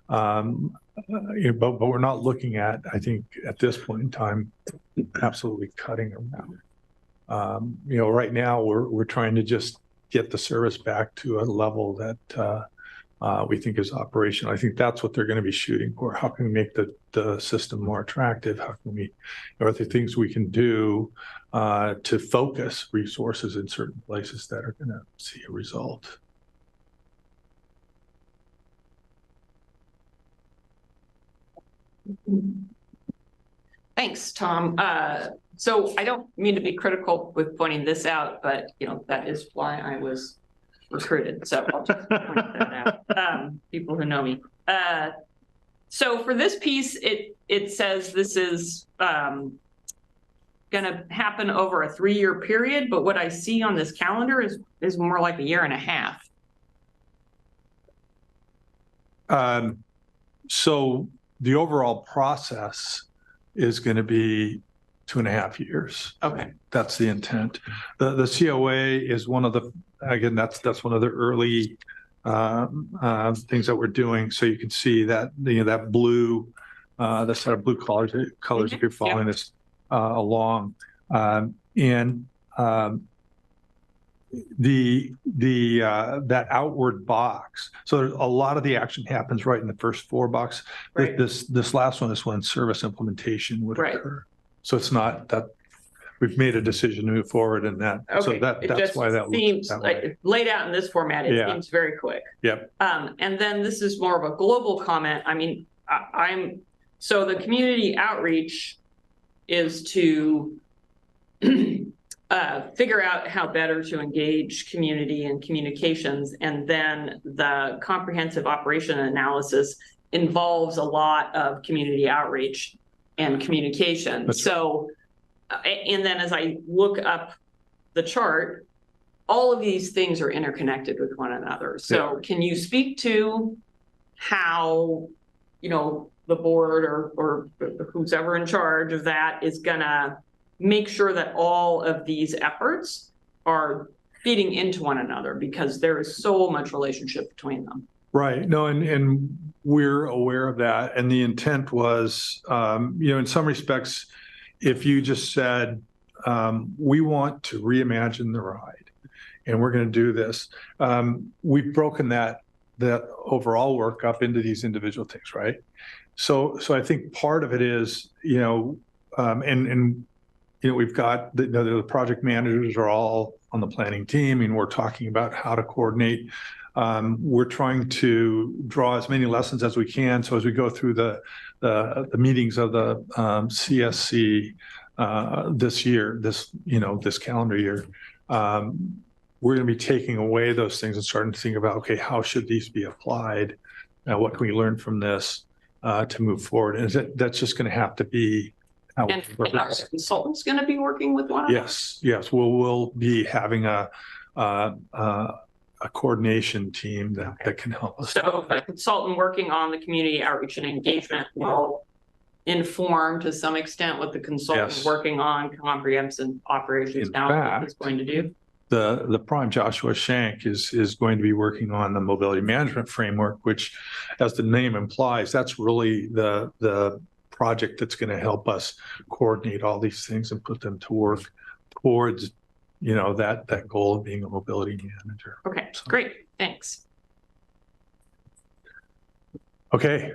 But we're not looking at, I think at this point in time, absolutely cutting around. You know, right now we're trying to just get the service back to a level that we think is operational. I think that's what they're going to be shooting for. How can we make the system more attractive? How can we, are there things we can do to focus resources in certain places that are going to see a result? Thanks, Tom. So I don't mean to be critical with pointing this out, but you know, that is why I was recruited. So I'll just point that out. People who know me. So for this piece, it says this is going to happen over a 3-year period, but what I see on this calendar is more like 1.5 years. So the overall process is going to be 2.5 years. Okay. That's the intent. The COA is one of the, again, that's one of the early things that we're doing. So you can see that, you know, that blue, the set of blue colors if you're following this along. That outward box. So a lot of the action happens right in the first 4 boxes. Right. This last one is when service implementation would Right. occur. So it's not that we've made a decision to move forward in that. Okay. So that's why that seems looks that like way. laid out in this format. It seems very quick. Yep. And then this is more of a global comment. I mean, so the community outreach is to figure out how better to engage community and communications. And then the comprehensive operation analysis involves a lot of community outreach and communication. That's so, and then as I look up the chart, all of these things are interconnected with one another. So can you speak to how, you know, the board or who's ever in charge of that is gonna make sure that all of these efforts are feeding into one another, because there is so much relationship between them. Right. No, and we're aware of that. And the intent was, you know, in some respects, if you just said, we want to reimagine the ride and we're going to do this, we've broken that overall work up into these individual things, right? So I think part of it is, you know, and you know, we've got the project managers are all on the planning team, and we're talking about how to coordinate. We're trying to draw as many lessons as we can. So as we go through the meetings of the CSC this calendar year, we're going to be taking away those things and starting to think about, okay, how should these be applied? What can we learn from this to move forward? And that's just going to have to be. And are consultants going to be working with one another? Yes. We'll be having a coordination team that can help us. So a consultant working on the community outreach and engagement will inform to some extent what the consultant working on comprehensive operations now is going to do. The prime Joshua Shank is going to be working on the mobility management framework, which, as the name implies, that's really the project that's going to help us coordinate all these things and put them to work towards, you know, that goal of being a mobility manager. Okay, great, thanks. Okay,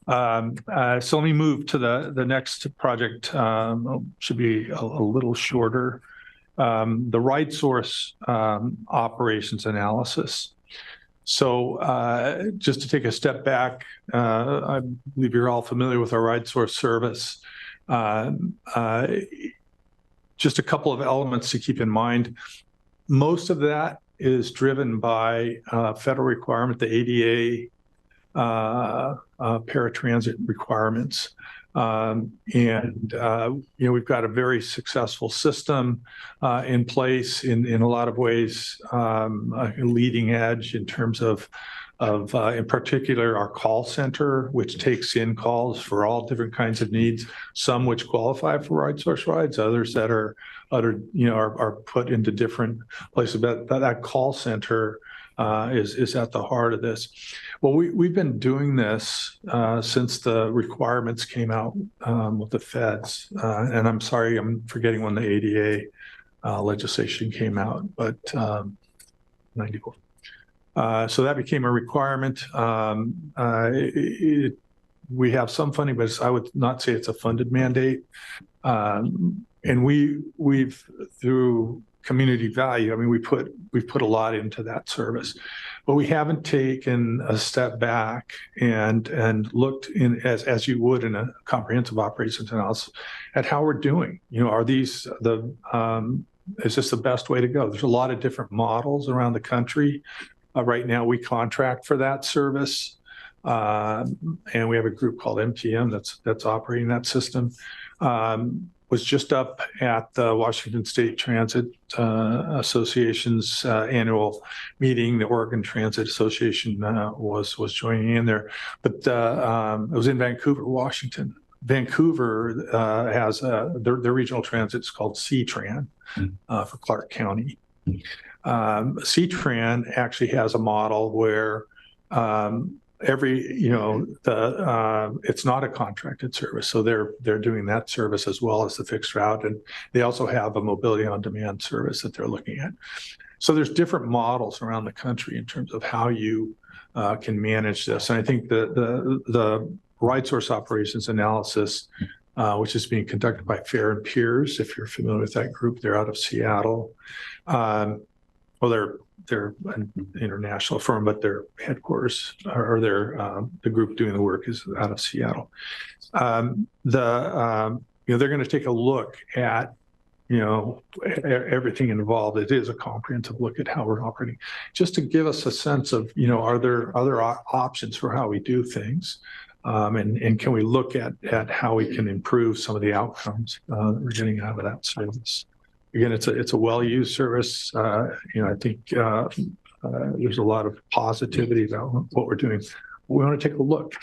so let me move to the next project. Should be a little shorter. The Ride Source operations analysis. So just to take a step back, I believe you're all familiar with our Ride Source service. Just a couple of elements to keep in mind. Most of that is driven by federal requirement, the ADA paratransit requirements. We've got a very successful system in place in a lot of ways, a leading edge in terms of in particular, our call center, which takes in calls for all different kinds of needs, some which qualify for RideSource rides, others that are put into different places. But that call center is at the heart of this. Well, we've been doing this since the requirements came out with the feds. And I'm sorry, I'm forgetting when the ADA legislation came out, but 94. So that became a requirement. We have some funding, but I would not say it's a funded mandate. And we've through community value, I mean, we've put a lot into that service, but we haven't taken a step back and looked in as you would in a comprehensive operations analysis at how we're doing. Are these is this the best way to go? There's a lot of different models around the country. Right now, we contract for that service, and we have a group called MTM that's operating that system. Was just up at the Washington State Transit Association's annual meeting. The Oregon Transit Association was joining in there, but it was in Vancouver, Washington. Vancouver has their regional transit is called CTRAN for Clark County. CTRAN actually has a model where it's not a contracted service, so they're doing that service as well as the fixed route, and they also have a mobility on demand service that they're looking at. So there's different models around the country in terms of how you can manage this, and I think the RideSource operations analysis, which is being conducted by Fair and Peers, if you're familiar with that group, they're out of Seattle. They're an international firm, but their headquarters or the group doing the work is out of Seattle. They're going to take a look at everything involved. It is a comprehensive look at how we're operating, just to give us a sense of are there other options for how we do things, and can we look at how we can improve some of the outcomes that we're getting out of that service. Again, it's a well-used service. I think there's a lot of positivity about what we're doing. We want to take a look.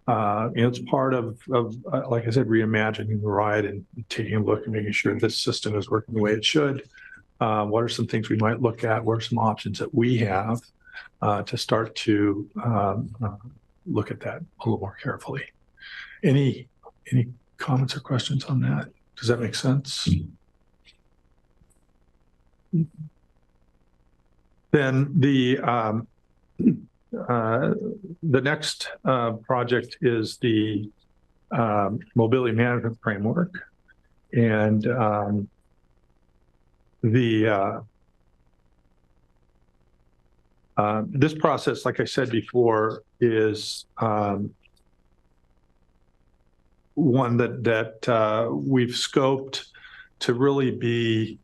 It's part of like I said, reimagining the ride and taking a look and making sure this system is working the way it should. What are some things we might look at? What are some options that we have to start to look at that a little more carefully? Any comments or questions on that? Does that make sense? Then the next project is the mobility management framework, and this process, like I said before, is one that we've scoped to really be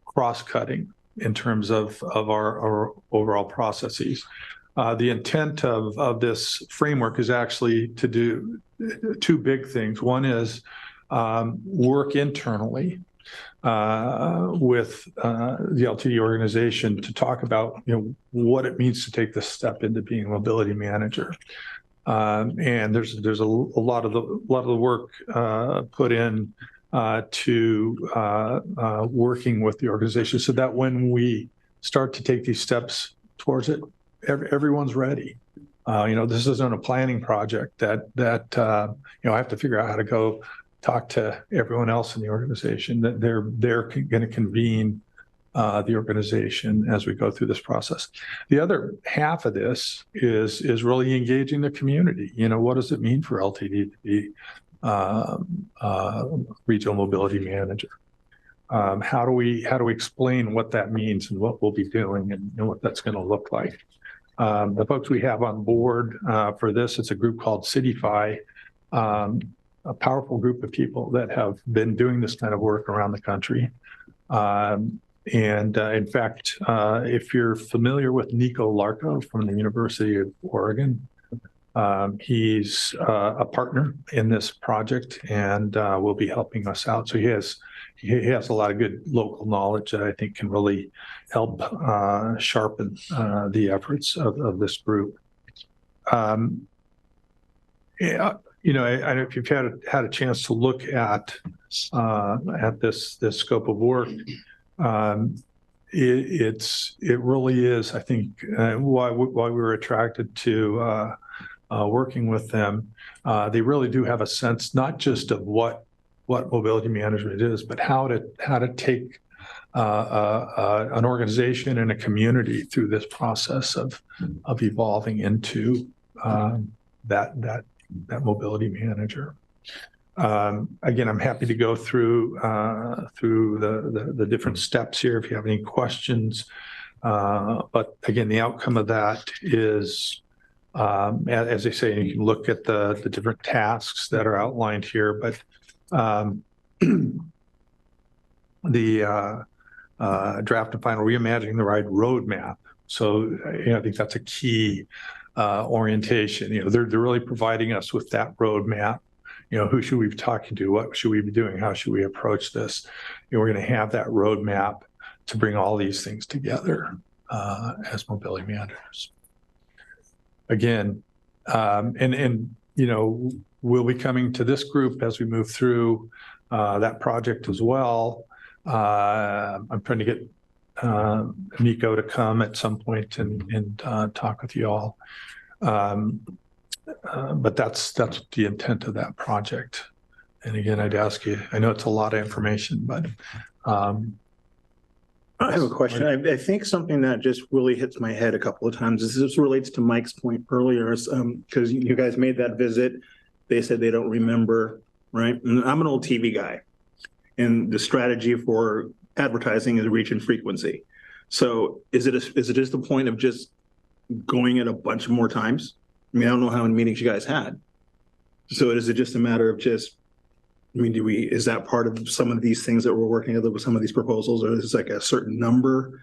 cross-cutting in terms of our overall processes. The intent of this framework is actually to do two big things. One is work internally with the LTD organization to talk about what it means to take this step into being a mobility manager. And there's a lot of the work put in to working with the organization so that when we start to take these steps towards it, everyone's ready. This isn't a planning project that I have to figure out how to go talk to everyone else in the organization, that they're going to convene the organization as we go through this process. The other half of this is really engaging the community. What does it mean for LTD to be regional mobility manager? How do we explain what that means and what we'll be doing and what that's going to look like? The folks we have on board for this, it's a group called CityFi, a powerful group of people that have been doing this kind of work around the country. In fact, if you're familiar with Nico Larco from the University of Oregon, He's a partner in this project and will be helping us out. So he has a lot of good local knowledge that I think can really help sharpen the efforts of this group. Yeah, you know, I don't know if you've had a chance to look at this scope of work. It really is, I think, why we were attracted to working with them. They really do have a sense not just of what mobility management is, but how to take an organization and a community through this process of evolving into that mobility manager. Again, I'm happy to go through the different steps here if you have any questions. But again, the outcome of that is, as I say, you can look at the different tasks that are outlined here, but the draft and final reimagining the ride roadmap. So, you know, I think that's a key orientation. You know, they're really providing us with that roadmap. You know, who should we be talking to? What should we be doing? How should we approach this? You know, we're going to have that roadmap to bring all these things together as mobility managers. Again, and you know, we'll be coming to this group as we move through that project as well. I'm trying to get Nico to come at some point and talk with you all. But that's the intent of that project. And again, I'd ask you, I know it's a lot of information, but I have a question. I think something that just really hits my head a couple of times is this relates to Mike's point earlier, because you guys made that visit. They said they don't remember, right? And I'm an old TV guy, and the strategy for advertising is reach and frequency. So is it just the point of just going it a bunch more times? I mean, I don't know how many meetings you guys had. So is it just a matter of just, I mean, is that part of some of these things that we're working with some of these proposals, or is it like a certain number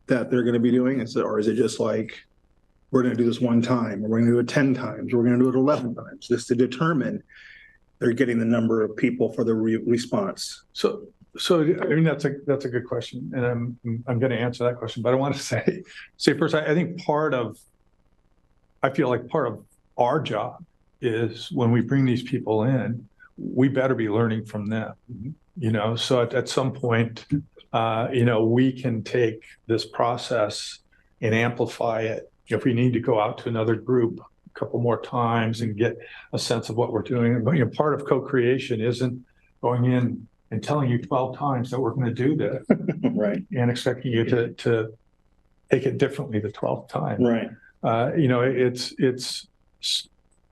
that they're going to be doing? Or is it just like, we're going to do this one time, or we're going to do it 10 times, or we're going to do it 11 times, just to determine they're getting the number of people for the response? So I mean, that's a good question, and I'm going to answer that question, but I want to say first, I think I feel like part of our job is when we bring these people in, we better be learning from them, you know? So at some point, you know, we can take this process and amplify it. If we need to go out to another group a couple more times and get a sense of what we're doing. But, you know, part of co-creation isn't going in and telling you 12 times that we're going to do this. Right. And expecting you to take it differently the 12th time. Right. You know, it's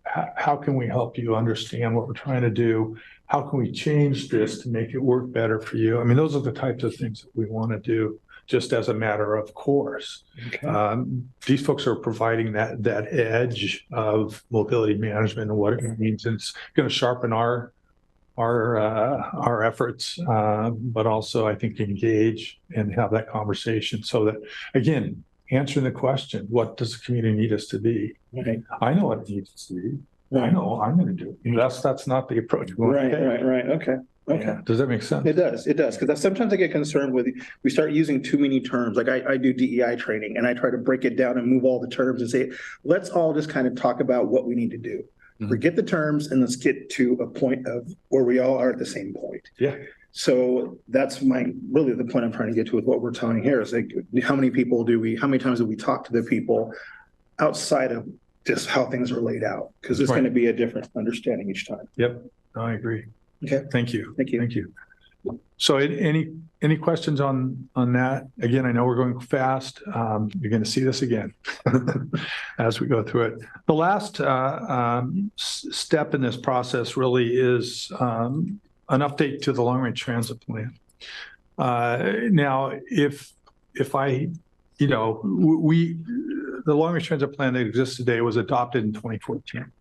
how can we help you understand what we're trying to do? How can we change this to make it work better for you? I mean, those are the types of things that we want to do just as a matter of course. Okay. These folks are providing that edge of mobility management and what it means. And it's going to sharpen our efforts, but also I think engage and have that conversation so that, again, answering the question, what does the community need us to be? Right. I know what it needs us to be. Right. I know what I'm going to do. You know, that's not the approach. Right. Okay. Yeah. Does that make sense? It does. Because sometimes I get concerned with, we start using too many terms. Like I do DEI training, and I try to break it down and move all the terms and say, let's all just kind of talk about what we need to do. Mm-hmm. Forget the terms and let's get to a point of where we all are at the same point. Yeah. So that's really the point I'm trying to get to with what we're telling here is like, how many times do we talk to the people outside of just how things are laid out? Because there's going to be a different understanding each time. Yep. No, I agree. Okay. Thank you. So any questions on that? Again, I know we're going fast. You're going to see this again as we go through it. The last step in this process really is an update to the long-range transit plan. Now, if I, you know, the long-range transit plan that exists today was adopted in 2014.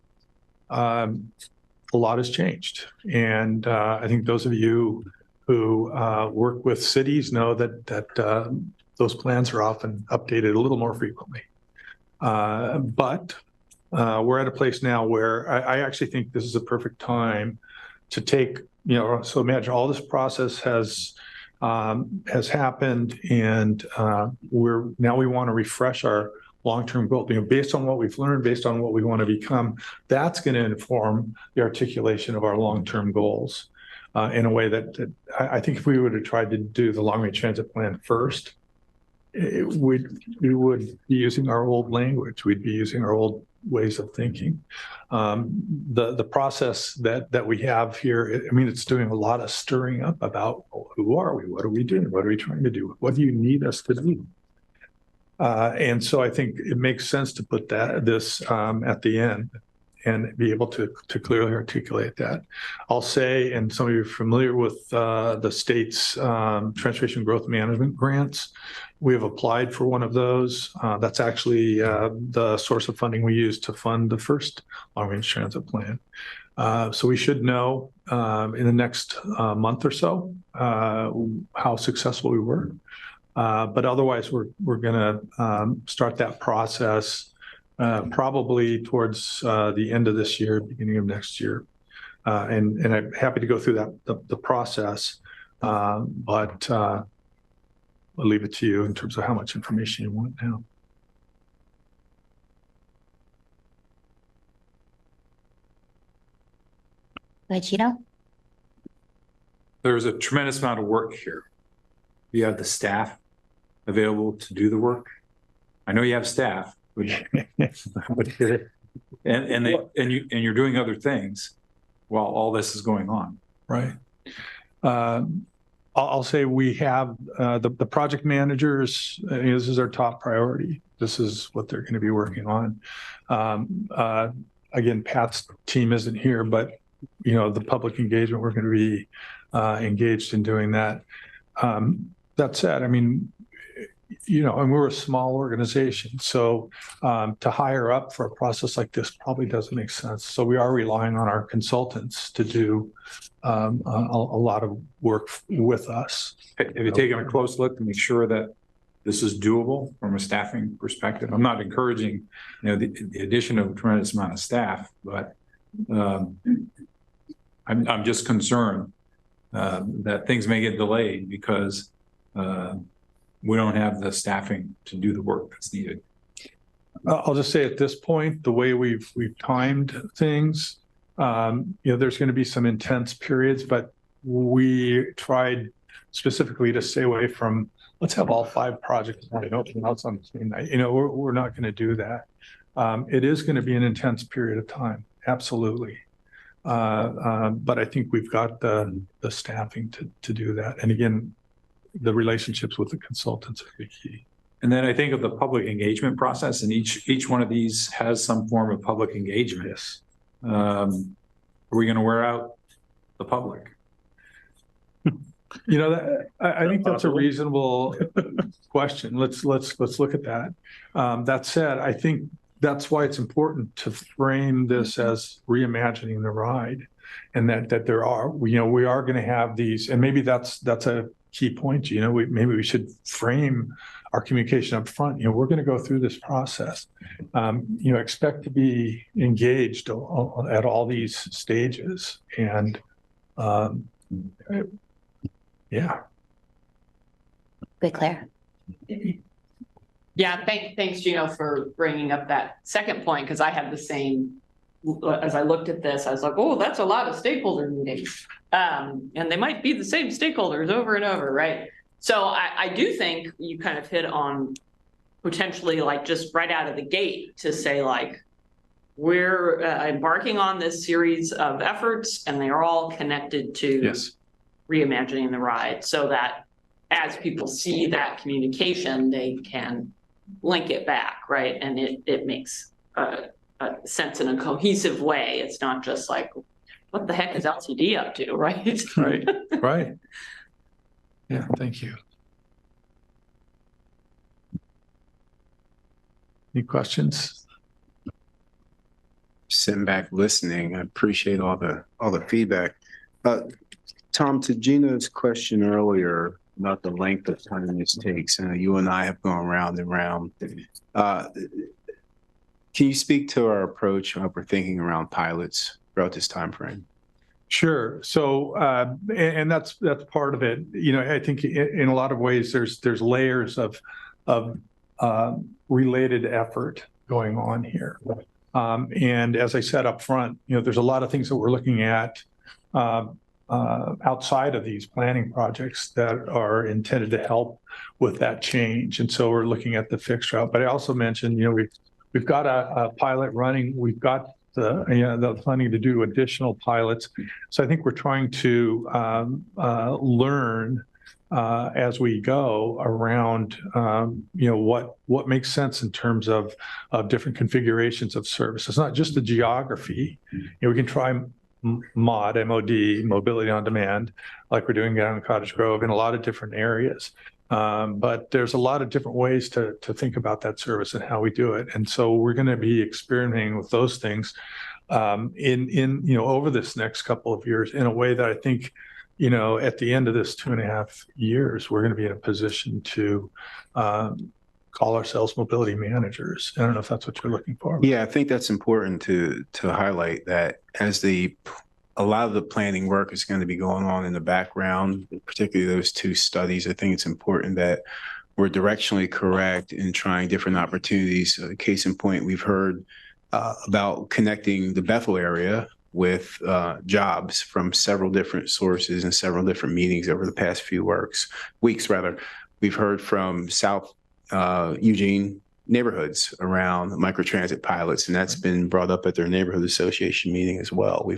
A lot has changed. And I think those of you who work with cities know that those plans are often updated a little more frequently. But We're at a place now where I actually think this is a perfect time to take, so imagine all this process has happened, and we want to refresh our long-term goal, based on what we've learned, based on what we want to become. That's going to inform the articulation of our long-term goals in a way that I think if we would have tried to do the long-range transit plan first, we would be using our old language. We'd be using our old ways of thinking. The process that we have here, it's doing a lot of stirring up about who are we? What are we doing? What are we trying to do? What do you need us to do? And so I think it makes sense to put this at the end and be able to clearly articulate that. I'll say, and some of you are familiar with the state's transportation growth management grants. We have applied for one of those. That's actually the source of funding we use to fund the first long-range transit plan. So we should know in the next month or so how successful we were. But otherwise, we're going to start that process probably towards the end of this year, beginning of next year. And I'm happy to go through the process, but I'll leave it to you in terms of how much information you want now. Gino? There's a tremendous amount of work here. You have the staff available to do the work. I know you have staff, but and you're doing other things while all this is going on. Right. I'll say we have the project managers. This is our top priority. This is what they're going to be working on. Again, Pat's team isn't here, but the public engagement, we're going to be engaged in doing that. That said, and we're a small organization, so to hire up for a process like this probably doesn't make sense. So we are relying on our consultants to do a lot of work with us. Have you taken a close look to make sure that this is doable from a staffing perspective? I'm not encouraging, the addition of a tremendous amount of staff, but I'm just concerned that things may get delayed because we don't have the staffing to do the work that's needed. I'll just say at this point, the way we've timed things, there's going to be some intense periods, but we tried specifically to stay away from, let's have all 5 projects open house on the same night. We're not going to do that. It is going to be an intense period of time. Absolutely. But I think we've got the staffing to do that. And again, the relationships with the consultants are the key. And then I think of the public engagement process, and each one of these has some form of public engagement. Yes. Are we going to wear out the public? I think that's a reasonable question. Let's look at that. That said, I think that's why it's important to frame this as reimagining the ride, and that there are, we are going to have these, and maybe that's a key point. Maybe we should frame our communication up front. We're going to go through this process. Expect to be engaged at all these stages, and yeah. Good, Claire. Yeah, thanks, Gino, for bringing up that second point, because I had the same, as I looked at this, I was like, oh, that's a lot of stakeholder meetings. And they might be the same stakeholders over and over, right? So I do think you kind of hit on potentially, like, just right out of the gate to say, like, we're embarking on this series of efforts, and they are all connected to Yes. reimagining the ride, so that as people see that communication, they can link it back, right? And it makes a sense in a cohesive way. It's not just like, what the heck is LTD up to, right? Right. Yeah, thank you. Any questions? Sitting back listening. I appreciate all the feedback. Tom, to Gina's question earlier about the length of time this takes, and you and I have gone round and round. Can you speak to our approach, what we're thinking around pilots throughout this time frame? Sure. So, and that's part of it. You know, I think in a lot of ways, there's layers of related effort going on here. And as I said up front, you know, there's a lot of things that we're looking at outside of these planning projects that are intended to help with that change. And so we're looking at the fixed route. But I also mentioned, you know, we've got a pilot running. We've got the planning to do additional pilots. So I think we're trying to learn as we go around, you know, what makes sense in terms of different configurations of service. It's not just the geography. You know, we can try MOD, mobility on demand, like we're doing down in Cottage Grove in a lot of different areas. But there's a lot of different ways to think about that service and how we do it. And so we're going to be experimenting with those things in you know, over this next couple of years in a way that I think, you know, at the end of this 2.5 years, we're going to be in a position to call ourselves mobility managers. I don't know if that's what you're looking for. Yeah, I think that's important to highlight that as a lot of the planning work is going to be going on in the background, particularly those two studies. I think it's important that we're directionally correct in trying different opportunities. Case in point, we've heard about connecting the Bethel area with jobs from several different sources and several different meetings over the past few weeks. We've heard from South Eugene neighborhoods around microtransit pilots, and that's been brought up at their neighborhood association meeting as well.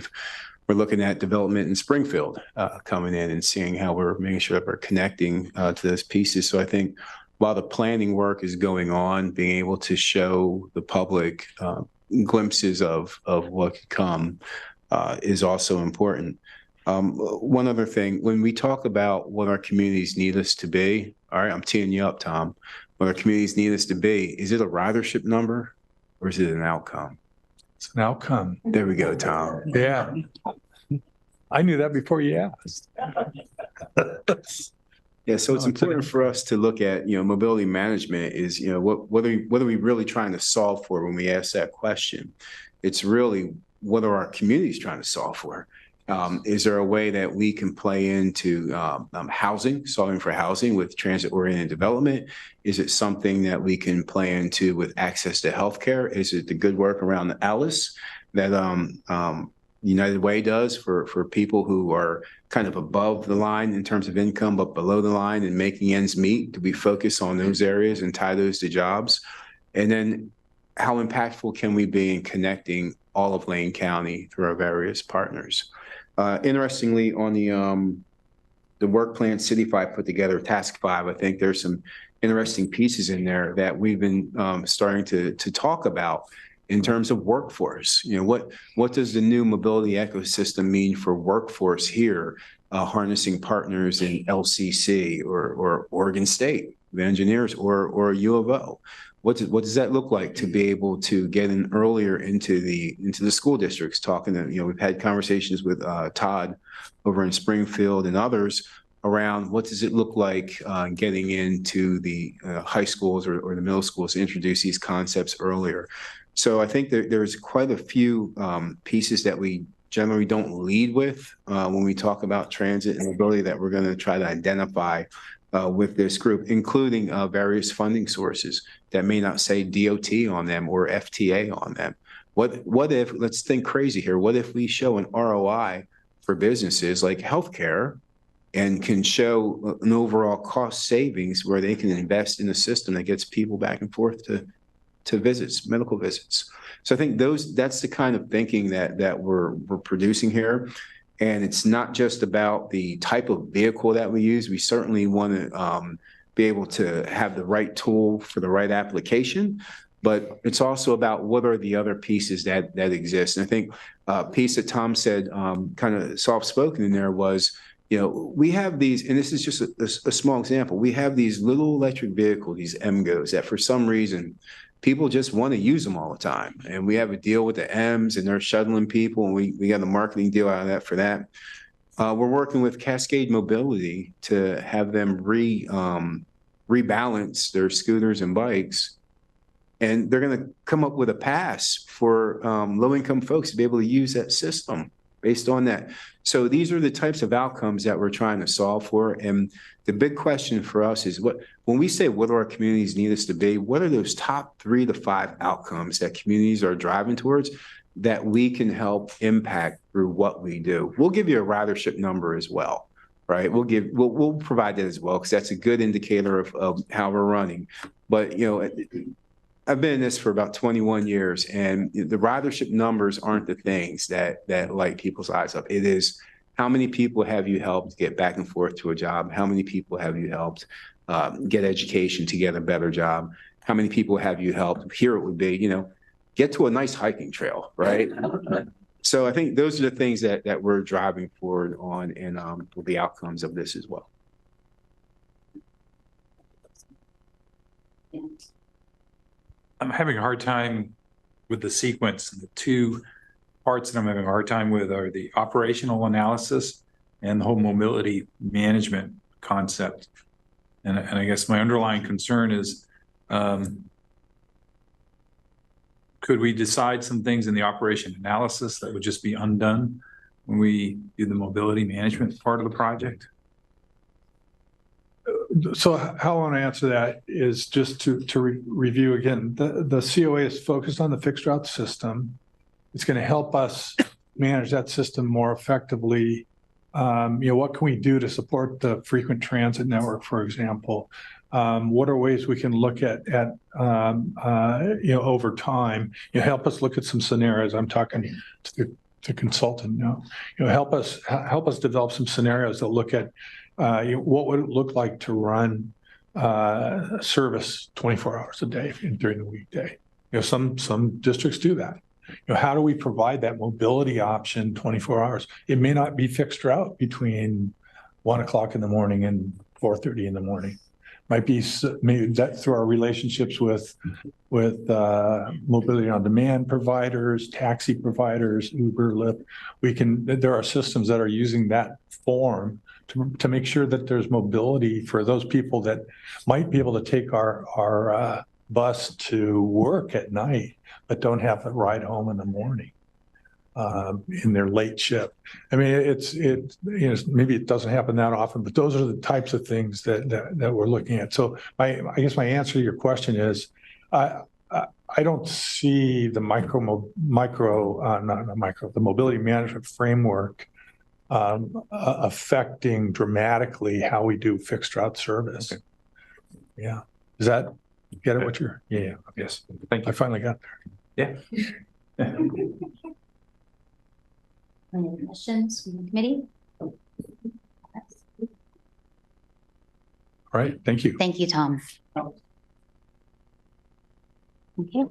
We're looking at development in Springfield coming in and seeing how we're making sure that we're connecting to those pieces. So I think while the planning work is going on, being able to show the public glimpses of what could come is also important. One other thing, when we talk about what our communities need us to be, all right, I'm teeing you up, Tom. What our communities need us to be, is it a ridership number or is it an outcome? It's an outcome. There we go, Tom. Yeah. I knew that before you asked. Yeah, so it's important for us to look at, you know, mobility management is, you know, what are we really trying to solve for when we ask that question? It's really, what are our communities trying to solve for? Is there a way that we can play into housing, solving for housing with transit-oriented development? Is it something that we can play into with access to healthcare? Is it the good work around the ALICE that United Way does for people who are kind of above the line in terms of income, but below the line and making ends meet? Do we focus on those areas and tie those to jobs? And then how impactful can we be in connecting all of Lane County through our various partners? Interestingly, on the work plan City 5 put together, Task 5, I think there's some interesting pieces in there that we've been starting to talk about in terms of workforce. You know, what does the new mobility ecosystem mean for workforce here, harnessing partners in LCC or Oregon State the engineers or U of O? What does that look like to be able to get in earlier into the school districts? Talking to, you know, we've had conversations with Todd over in Springfield and others around what does it look like getting into the high schools or the middle schools to introduce these concepts earlier. So I think there's quite a few pieces that we generally don't lead with when we talk about transit and mobility that we're going to try to identify with this group, including various funding sources that may not say DOT on them or FTA on them. What if, let's think crazy here, what if we show an ROI for businesses like healthcare and can show an overall cost savings where they can invest in a system that gets people back and forth to visits, medical visits. So I think that's the kind of thinking that we're producing here. And it's not just about the type of vehicle that we use. We certainly want to be able to have the right tool for the right application, but it's also about what are the other pieces that exist. And I think a piece that Tom said, kind of soft-spoken in there was, you know, we have these, and this is just a small example, we have these little electric vehicles, these MGOs, that for some reason, people just want to use them all the time. And we have a deal with the M's and they're shuttling people, and we got a marketing deal out of that for that. We're working with Cascade Mobility to have them rebalance their scooters and bikes And they're going to come up with a pass for low-income folks to be able to use that system based on that. So these are the types of outcomes that we're trying to solve for. And the big question for us is when we say what do our communities need us to be, what are those top 3 to 5 outcomes that communities are driving towards that we can help impact through what we do? We'll give you a ridership number as well, right? We'll provide that as well, because that's a good indicator of how we're running. But, you know, I've been in this for about 21 years, and the ridership numbers aren't the things that light people's eyes up. It is how many people have you helped get back and forth to a job? How many people have you helped get education to get a better job? How many people have you helped? Here it would be, you know, get to a nice hiking trail, right? So I think those are the things that we're driving forward on, and the outcomes of this as well. I'm having a hard time with the sequence. The 2 parts that I'm having a hard time with are the operational analysis and the whole mobility management concept. And I guess my underlying concern is, could we decide some things in the operation analysis that would just be undone when we do the mobility management part of the project? So how I want to answer that is just to review again. The COA is focused on the fixed route system. It's going to help us manage that system more effectively. You know, what can we do to support the frequent transit network, for example? What are ways we can look at you know, over time? You know, help us look at some scenarios. I'm talking to the consultant now. You know, help us develop some scenarios that look at you know, what would it look like to run service 24 hours a day during the weekday? You know, some districts do that. You know, how do we provide that mobility option 24 hours? It may not be fixed route between 1 o'clock in the morning and 4:30 in the morning. Might be maybe that through our relationships with mobility on demand providers, taxi providers, Uber, Lyft. There are systems that are using that form to make sure that there's mobility for those people that might be able to take our bus to work at night, but don't have a ride home in the morning in their late shift. I mean, you know, maybe it doesn't happen that often, but those are the types of things that we're looking at. So I guess my answer to your question is, I don't see the the mobility management framework affecting dramatically how we do fixed route service. Okay. Yeah. Does that get it? What you're? Yeah. Yes. Thank you. I finally got there. Yeah. Any questions from the committee? All right. Thank you. Thank you, Tom. Okay.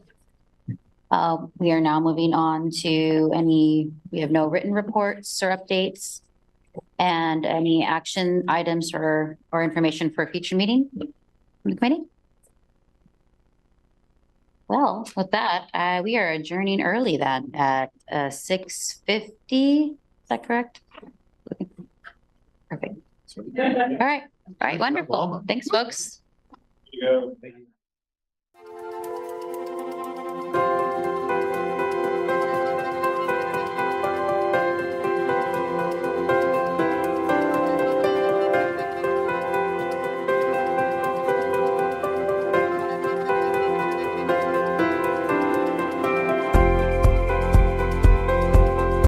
We are now moving on to we have no written reports or updates and any action items or information for a future meeting from the committee. Well, with that, we are adjourning early then at 6:50. Is that correct? Perfect. All right. Wonderful. Thanks, folks. Thank you.